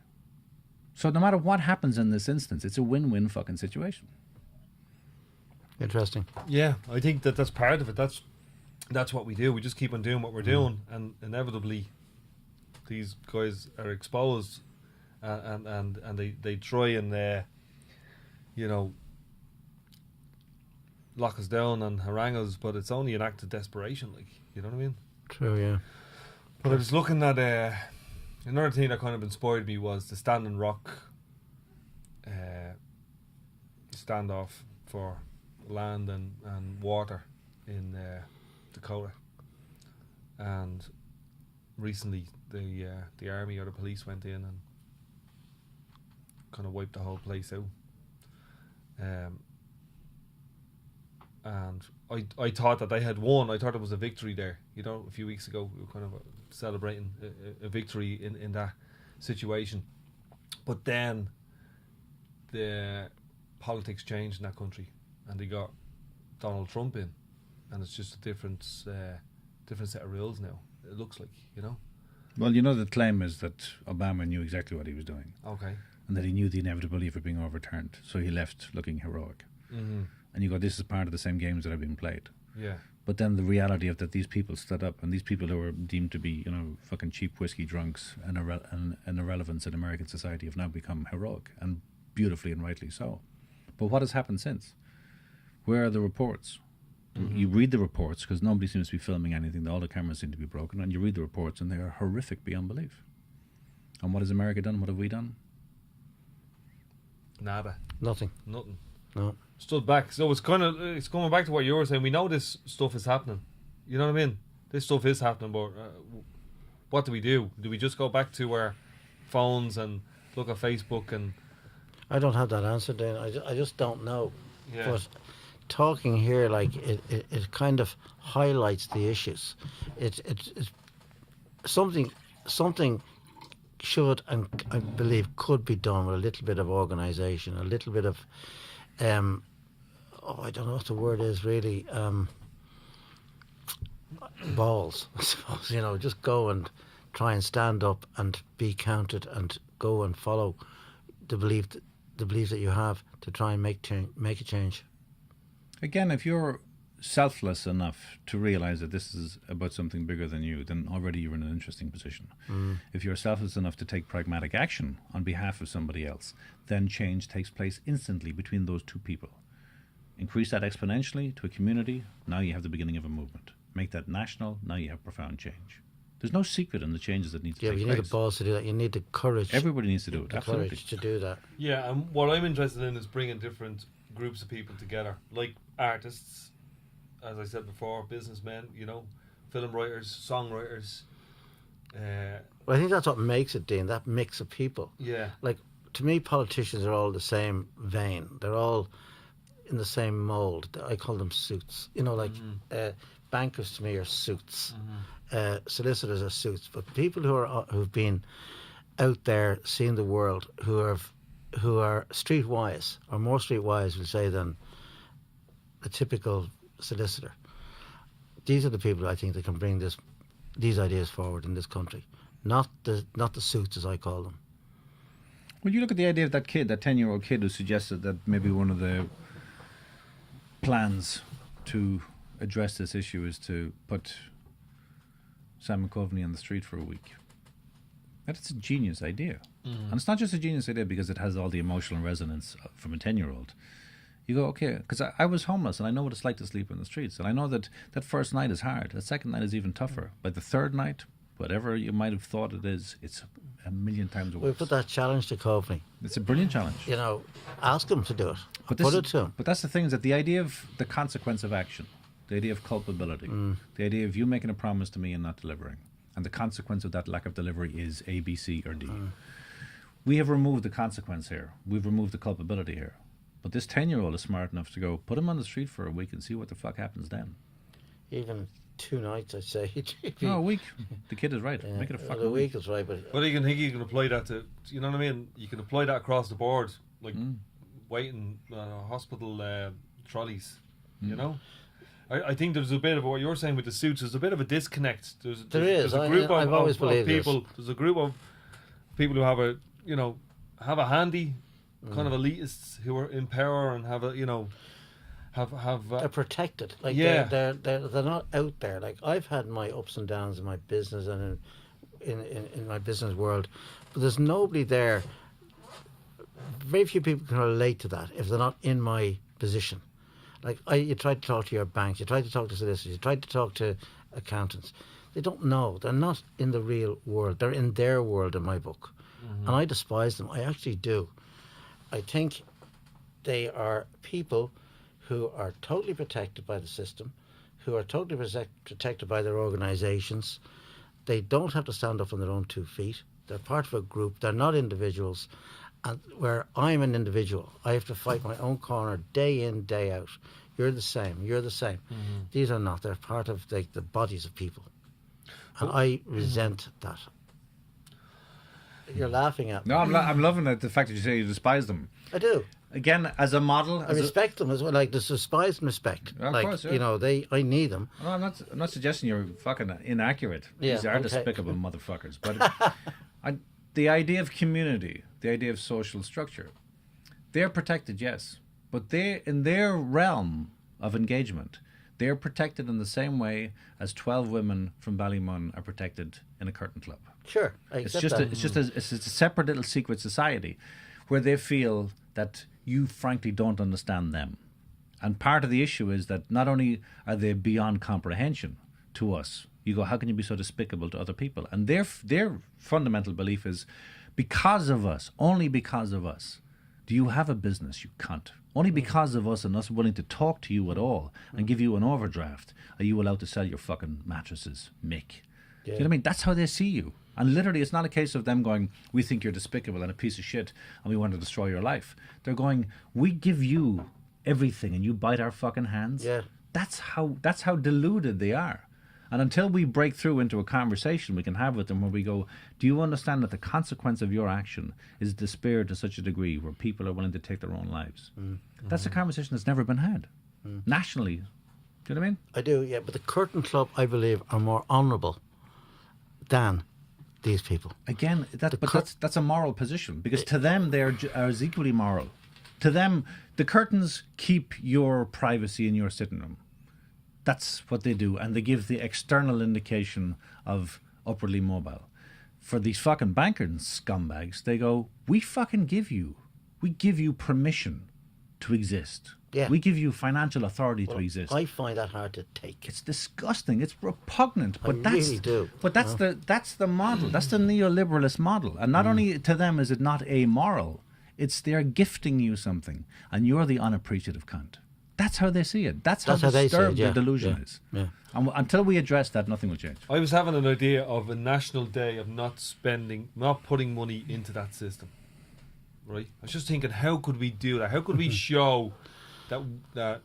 So no matter what happens in this instance, it's a win-win fucking situation. Interesting. Yeah, I think that's part of it. That's what we do. We just keep on doing what we're doing, and inevitably these guys are exposed, and they try and you know, lock us down and harangue us, but it's only an act of desperation, like, you know what I mean? True, yeah. But I was looking at another thing that kind of inspired me was the Standing Rock standoff for land and water in Dakota. And recently the army or the police went in and kind of wiped the whole place out. And I thought that they had won. I thought it was a victory there. You know, a few weeks ago we were kind of celebrating a victory in that situation. But then the politics changed in that country, and they got Donald Trump in, and it's just a different set of rules now. It looks like, you know. Well, you know, the claim is that Obama knew exactly what he was doing. Okay. And that he knew the inevitability of it being overturned, so he left looking heroic. Mm-hmm. And you go, this is part of the same games that have been played. Yeah. But then the reality of that these people stood up, and these people who were deemed to be, fucking cheap whiskey drunks and irrelevance in American society have now become heroic, and beautifully and rightly so. But what has happened since? Where are the reports? You read the reports, because nobody seems to be filming anything. All the cameras seem to be broken, and you read the reports, and they are horrific beyond belief. And what has America done? What have we done? Nada. Nothing. Nothing. No. Stood back. So it's coming back to what you were saying. We know this stuff is happening. You know what I mean? This stuff is happening, but what do we do? Do we just go back to our phones and look at Facebook? And I don't have that answer, Dan. I just don't know. Yeah. But talking here, like, it kind of highlights the issues. It's something should, and I believe could be done with a little bit of organisation, a little bit of I don't know what the word is really, balls, I suppose. Just go and try and stand up and be counted, and go and follow the belief that you have to try and make a change. Again, if you're selfless enough to realise that this is about something bigger than you, then already you're in an interesting position. If you're selfless enough to take pragmatic action on behalf of somebody else, then change takes place instantly between those two people. Increase that exponentially to a community, now you have the beginning of a movement. Make that national, now you have profound change. There's no secret in the changes that need to take place. Yeah, you need the balls to do that. You need the courage. Everybody needs to do it, the absolutely. courage to do that. yeah, and what I'm interested in is bringing different groups of people together, like artists, as I said before, businessmen, film writers, songwriters. Well, I think that's what makes it, Dean, that mix of people. Yeah. Like, to me, politicians are all the same vein. They're all in the same mould. I call them suits. Bankers to me are suits. Solicitors are suits. But people who've been out there seeing the world, who are streetwise, or more streetwise, we'll say, than a typical solicitor. These are the people I think that can bring these ideas forward in this country, not the suits, as I call them. Well, you look at the idea of that 10-year-old kid who suggested that maybe one of the plans to address this issue is to put Sam McCovney on the street for a week. That's a genius idea. And it's not just a genius idea because it has all the emotional resonance from a 10-year-old. You go, okay, because I was homeless and I know what it's like to sleep in the streets. And I know that first night is hard. The second night is even tougher. By the third night, whatever you might have thought it is, it's a million times worse. We put that challenge to Coveney. It's a brilliant challenge. Ask him to do it. Put it to him. But that's the thing, is that the idea of the consequence of action, the idea of culpability, the idea of you making a promise to me and not delivering, and the consequence of that lack of delivery is A, B, C, or D. We have removed the consequence here. We've removed the culpability here. But this 10-year-old is smart enough to go, put him on the street for a week and see what the fuck happens then. Even 2 nights, I'd say. No, a week. The kid is right. Make it a fucking week. Is right, but you can apply that to, you know what I mean? You can apply that across the board, like waiting hospital trolleys, I think there's a bit of what you're saying with the suits. There's a bit of a disconnect. There's a group of people. There's a group of people who have a handy kind of elitists who are in power and have they're protected. Like, yeah, they're not out there. Like, I've had my ups and downs in my business and in my business world, but there's nobody there. Very few people can relate to that if they're not in my position. Like, you try to talk to your banks, you try to talk to solicitors, you try to talk to accountants. They don't know. They're not in the real world. They're in their world in my book. And I despise them. I actually do. I think they are people who are totally protected by the system, who are totally protected by their organisations. They don't have to stand up on their own 2 feet. They're part of a group. They're not individuals. And where I'm an individual, I have to fight my own corner day in, day out. You're the same. You're the same. These are not. They're part of the bodies of people. And I resent that. You're laughing at me. No, I'm loving it, the fact that you say you despise them. I do. Again, as a model. I respect them as well. Like, there's despise and respect. Of course, yeah. I need them. No, I'm not suggesting you're fucking inaccurate. Yeah, These are despicable motherfuckers. But the idea of community, the idea of social structure, they're protected, yes. But in their realm of engagement, They're protected in the same way as 12 women from Ballymun are protected in a curtain club. Sure, I It's accept just that. it's a separate little secret society where they feel that you frankly don't understand them. And part of the issue is that not only are they beyond comprehension to us, you go, how can you be so despicable to other people? And their fundamental belief is, because of us, only because of us, do you have a business, you cunt. Only because of us and us willing to talk to you at all and give you an overdraft are you allowed to sell your fucking mattresses, Mick. Do you know what I mean? That's how they see you. And literally, it's not a case of them going, we think you're despicable and a piece of shit and we want to destroy your life. They're going, we give you everything and you bite our fucking hands. Yeah. That's how deluded they are. And until we break through into a conversation we can have with them where we go, do you understand that the consequence of your action is despair to such a degree where people are willing to take their own lives? That's a conversation that's never been had. Nationally. Do you know what I mean? I do, yeah. But the Curtain Club, I believe, are more honourable than these people. Again, that's a moral position, because to them they are as equally moral. To them, the curtains keep your privacy in your sitting room. That's what they do, and they give the external indication of upwardly mobile. For these fucking bankers scumbags, they go, we give you permission to exist. Yeah. We give you financial authority to exist. I find that hard to take. It's disgusting. It's repugnant. But I that's really do. But that's the model. That's the neoliberalist model. And not only to them is it not amoral, it's they're gifting you something, and you're the unappreciative cunt. That's how they see it. That's how they see it, disturbed yeah. their delusion is. Yeah. And until we address that, nothing will change. I was having an idea of a national day of not putting money into that system. Right? I was just thinking, how could we do that? How could we show that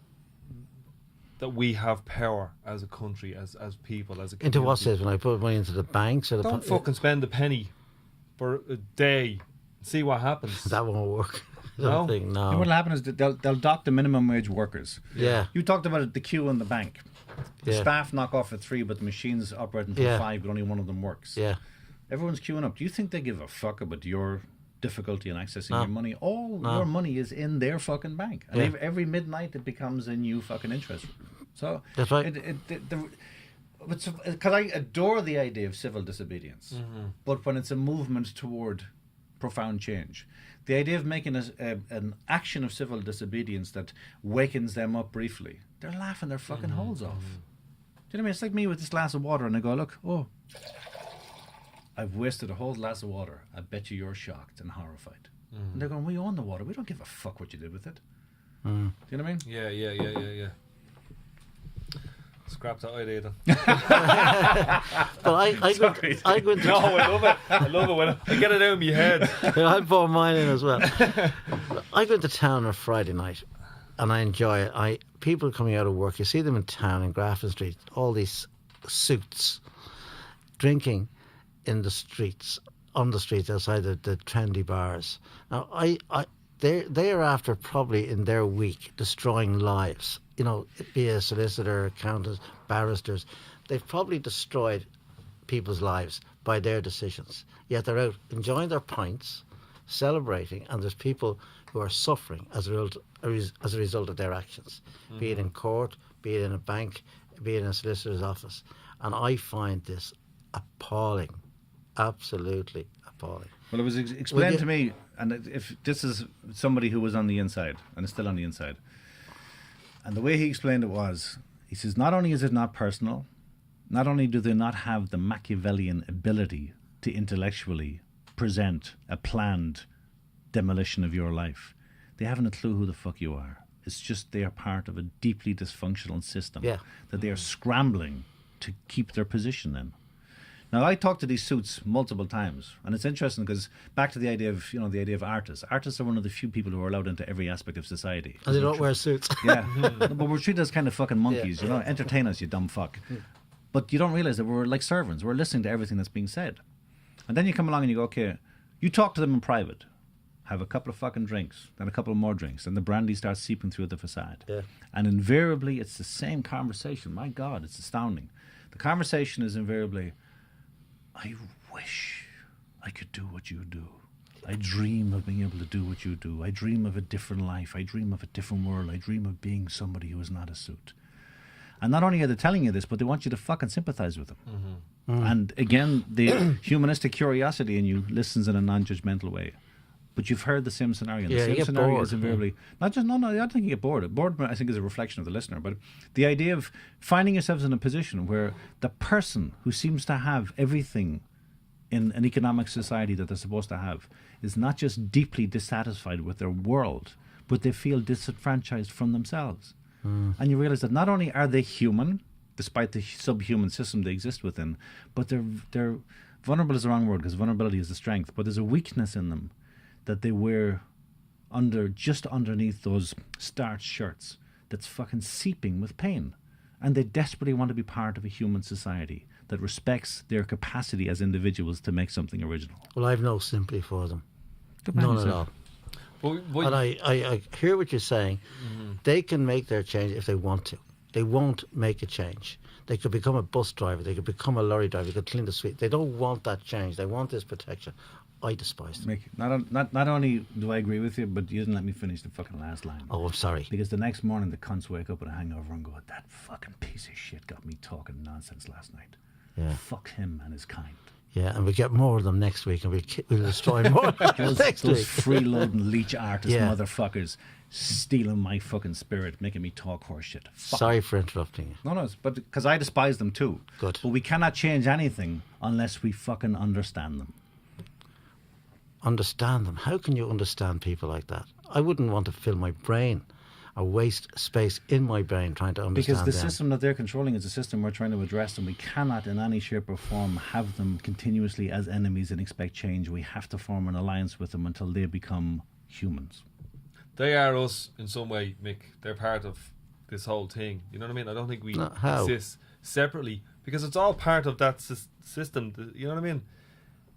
we have power as a country, as people, as a community? Into what system? I put money into the banks or the Don't fucking spend a penny for a day. See what happens. That won't work. I No. don't think, And no. what'll happen is that they'll dock the minimum wage workers. Yeah. You talked about it, the queue in the bank. The Yeah. staff knock off at 3, but the machines operate until Yeah. 5, but only one of them works. Yeah. Everyone's queuing up. Do you think they give a fuck about your difficulty in accessing No. your money? All No. your money is in their fucking bank. And Yeah. every midnight it becomes a new fucking interest. So That's right. because I adore the idea of civil disobedience, but when it's a movement toward profound change, the idea of making an action of civil disobedience that wakens them up briefly, they're laughing their fucking holes off. Do you know what I mean? It's like me with this glass of water, and I go, look, I've wasted a whole glass of water. I bet you're shocked and horrified. And they're going, we own the water. We don't give a fuck what you did with it. Do you know what I mean? Yeah. Scrap that idea then. But I go into No, I love it. I love it when I get it out of my head. I bought mine in as well. I go into town on a Friday night and I enjoy it. People coming out of work, you see them in town in Grafton Street, all these suits, drinking in the streets, on the streets outside the trendy bars. Now, they're after probably in their week destroying lives. You know, be a solicitor, accountants, barristers. They've probably destroyed people's lives by their decisions. Yet they're out enjoying their pints, celebrating, and there's people who are suffering as a result of their actions, be it in court, be it in a bank, be it in a solicitor's office. And I find this appalling, absolutely appalling. Well, it was explained to me, and if this is somebody who was on the inside and is still on the inside, and the way he explained it was, he says, not only is it not personal, not only do they not have the Machiavellian ability to intellectually present a planned demolition of your life, they haven't a clue who the fuck you are. It's just they are part of a deeply dysfunctional system that they are scrambling to keep their position in. Now, I talked to these suits multiple times, and it's interesting because back to the idea of artists. Artists are one of the few people who are allowed into every aspect of society. And they don't wear suits. Yeah, but we're treated as kind of fucking monkeys, you know. Entertain us, you dumb fuck. But you don't realise that we're like servants. We're listening to everything that's being said. And then you come along and you go, okay, you talk to them in private, have a couple of fucking drinks, then a couple more drinks, and the brandy starts seeping through the facade. Yeah. And invariably, it's the same conversation. My God, it's astounding. The conversation is invariably, I wish I could do what you do. I dream of being able to do what you do. I dream of a different life. I dream of a different world. I dream of being somebody who is not a suit. And not only are they telling you this, but they want you to fucking sympathize with them. And again, the humanistic curiosity in you listens in a non-judgmental way. But you've heard the same scenario. And Yeah, the you same get scenario bored. is invariably not just no. I don't think you get bored. Bored, I think, is a reflection of the listener. But the idea of finding yourselves in a position where the person who seems to have everything in an economic society that they're supposed to have is not just deeply dissatisfied with their world, but they feel disenfranchised from themselves. And you realize that not only are they human, despite the subhuman system they exist within, but they're vulnerable is the wrong word, because vulnerability is the strength, but there's a weakness in them that they wear just underneath those starched shirts that's fucking seeping with pain. And they desperately want to be part of a human society that respects their capacity as individuals to make something original. Well, I've no sympathy for them. Good man None at yourself. all. But And I hear what you're saying. They can make their change if they want to. They won't make a change. They could become a bus driver. They could become a lorry driver. They could clean the street. They don't want that change. They want this protection. I despise them. Mick, not only do I agree with you, but you didn't let me finish the fucking last line. Oh, I'm sorry. Because the next morning the cunts wake up with a hangover and go, that fucking piece of shit got me talking nonsense last night. Yeah. Fuck him and his kind. Yeah, and we get more of them next week, and we'll destroy more next Those week. freeloading leech artist Yeah. motherfuckers stealing my fucking spirit, making me talk horse shit. Fuck. Sorry for interrupting you. No, but because I despise them too. Good. But we cannot change anything unless we fucking understand them. Understand them. How can you understand people like that? I wouldn't want to fill my brain or waste space in my brain trying to understand Because the them. system that they're controlling is a system we're trying to address, and we cannot in any shape or form have them continuously as enemies and expect change. We have to form an alliance with them until they become humans. they are us in some way, Mick. They're part of this whole thing. You know what I mean? I don't think we No, how? exist separately because it's all part of that system. You know what I mean?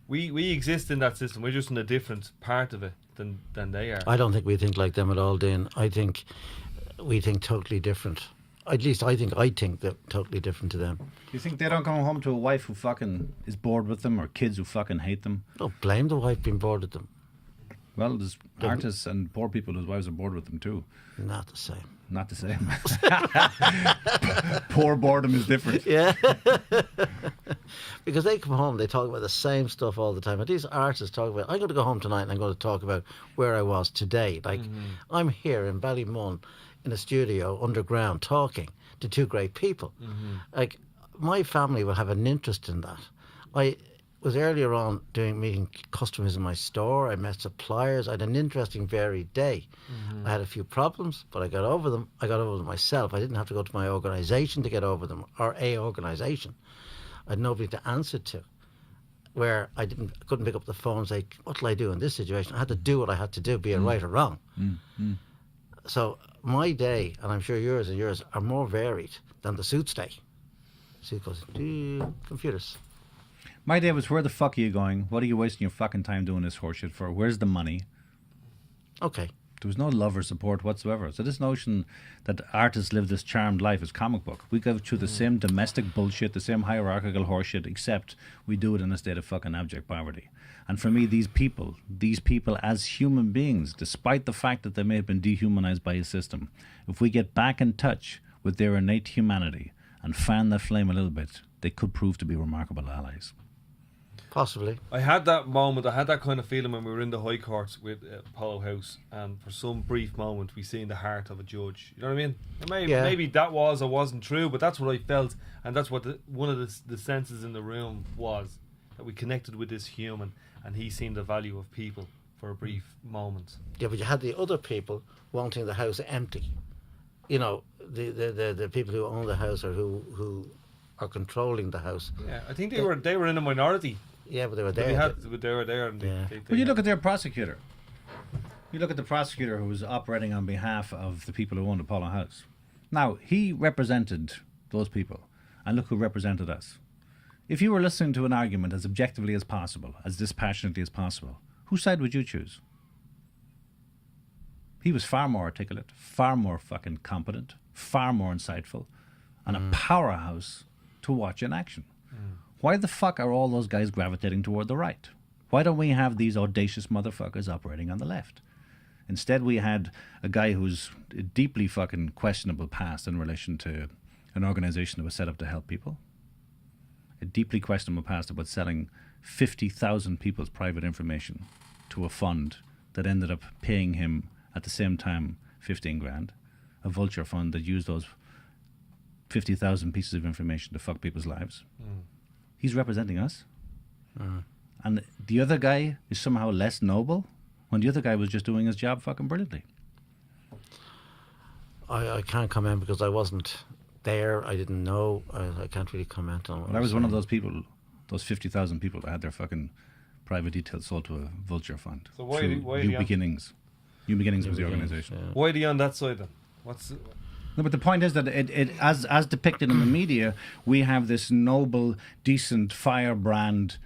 We exist in that system. We're just in a different part of it than they are. I don't think we think like them at all, Dean. I think we think totally different. At least I think they're totally different to them. You think they don't come home to a wife who fucking is bored with them, or kids who fucking hate them? Don't blame the wife being bored with them. Well, there's artists and poor people whose wives are bored with them too. Not the same. Not the same. Poor boredom is different. Yeah. Because they come home, they talk about the same stuff all the time. And these artists talk about, I'm going to go home tonight and I'm going to talk about where I was today. Like, I'm here in Ballymun in a studio underground talking to two great people. Like, my family will have an interest in that. I was earlier on meeting customers in my store. I met suppliers. I had an interesting, varied day. I had a few problems, but I got over them. I got over them myself. I didn't have to go to my organisation to get over them, or a organisation. I had nobody to answer to. Where I couldn't pick up the phone and say, what will I do in this situation? I had to do what I had to do, be it right or wrong. So my day, and I'm sure yours and yours, are more varied than the suit's day. Suit goes, computers. My day was, where the fuck are you going? What are you wasting your fucking time doing this horseshit for? Where's the money? Okay. There was no love or support whatsoever. So this notion that artists live this charmed life is comic book. We go through the same domestic bullshit, the same hierarchical horseshit, except we do it in a state of fucking abject poverty. And for me, these people as human beings, despite the fact that they may have been dehumanized by a system, if we get back in touch with their innate humanity and fan that flame a little bit, they could prove to be remarkable allies. Possibly. I had that moment, I had that kind of feeling when we were in the High Courts with Apollo House, and for some brief moment we seen the heart of a judge. You know what I mean? And maybe that was or wasn't true, but that's what I felt, and that's what one of the senses in the room was, that we connected with this human, and he seen the value of people for a brief moment. Yeah, but you had the other people wanting the house empty. You know, the people who own the house or who are controlling the house. Yeah, I think they were in a minority. Yeah, but they were But there. they were there. And Yeah. Well, you look at their prosecutor. You look at the prosecutor who was operating on behalf of the people who owned Apollo House. Now, he represented those people, and look who represented us. If you were listening to an argument as objectively as possible, as dispassionately as possible, whose side would you choose? He was far more articulate, far more fucking competent, far more insightful, and a powerhouse to watch in action. Why the fuck are all those guys gravitating toward the right? Why don't we have these audacious motherfuckers operating on the left? Instead, we had a guy who's a deeply fucking questionable past in relation to an organisation that was set up to help people. A deeply questionable past about selling 50,000 people's private information to a fund that ended up paying him at the same time 15 grand. A vulture fund that used those 50,000 pieces of information to fuck people's lives. He's representing us. And the other guy is somehow less noble when the other guy was just doing his job fucking brilliantly. I can't comment because I wasn't there. I didn't know. I can't really comment on what I was one of those people, those 50,000 people that had their fucking private details sold to a vulture fund. So why New Beginnings. New Beginnings was the organisation. Yeah. Why are they on that side then? No, but the point is that it as depicted in the media, we have this noble, decent, firebrand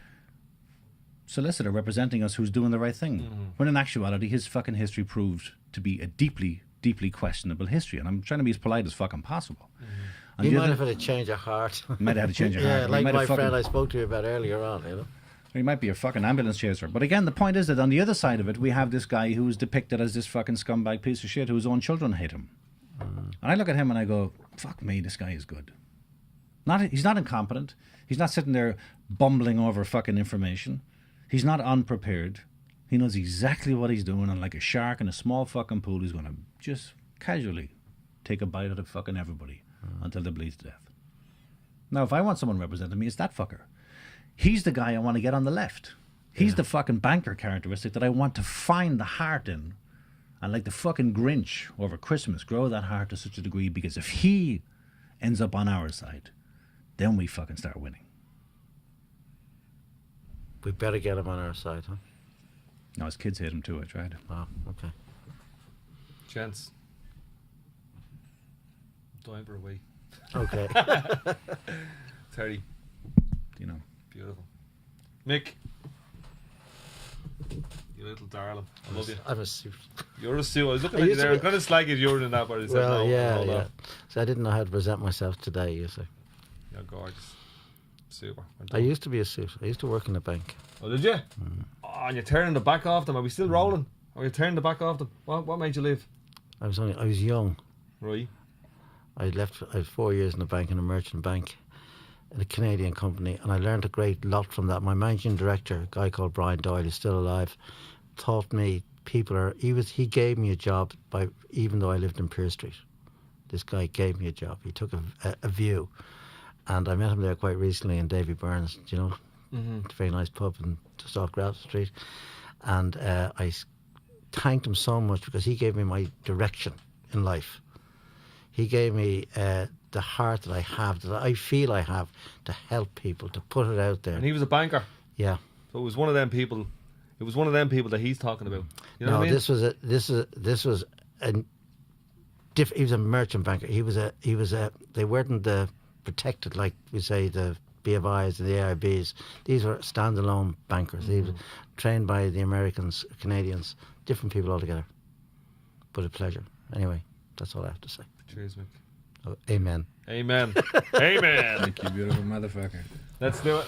solicitor representing us who's doing the right thing. When in actuality, his fucking history proved to be a deeply, deeply questionable history. And I'm trying to be as polite as fucking possible. He might have had a change of heart. Might have had a change of Yeah, heart. like my friend I spoke to you about earlier on, you know. He might be a fucking ambulance chaser. But again, the point is that on the other side of it, we have this guy who is depicted as this fucking scumbag piece of shit whose own children hate him. And I look at him and I go, fuck me, this guy is good. He's not incompetent. He's not sitting there bumbling over fucking information. He's not unprepared. He knows exactly what he's doing, and like a shark in a small fucking pool, he's going to just casually take a bite out of fucking everybody until they bleed to death. Now, if I want someone representing me, it's that fucker. He's the guy I want to get on the left. He's the fucking banker characteristic that I want to find the heart in. And like the fucking Grinch over Christmas, grow that heart to such a degree, because if he ends up on our side, then we fucking start winning. We better get him on our side, huh? No, his kids hate him too, I tried. Oh, okay. Gents. Diver away. Okay. Terry. You know. Beautiful. Mick. You little darling. I love you. I'm a suit. You're a suit. I was looking at you there. I was going to slag you urine in that, but I said Well, no. yeah, hold yeah. on. So I didn't know how to present myself today, you see. You're gorgeous. Super. I used to be a suit. I used to work in a bank. Oh, did you? Oh, and you're turning the back off them. Are we still rolling? Are you turning the back off them? What made you leave? I was young. Right. I had 4 years in a bank, in a merchant bank, in a Canadian company, and I learned a great lot from that. My managing director, a guy called Brian Doyle, is still alive, taught me he gave me a job even though I lived in Pearse Street. This guy gave me a job. He took a view. And I met him there quite recently in Davy Burns, you know, It's a very nice pub in just off Grafton Street. And I thanked him so much because he gave me my direction in life. He gave me the heart that I have, that I feel I have, to help people, to put it out there. And he was a banker. Yeah. So it was one of them people. It was one of them people that he's talking about. You know what I mean? This was he was a merchant banker. He was they weren't the protected, like we say, the BFIs and the AIBs. These were standalone bankers. He was trained by the Americans, Canadians, different people altogether. But a pleasure. Anyway, that's all I have to say. Cheers, Mick. Oh, amen. Amen. Amen. Thank you, beautiful motherfucker. Let's do it.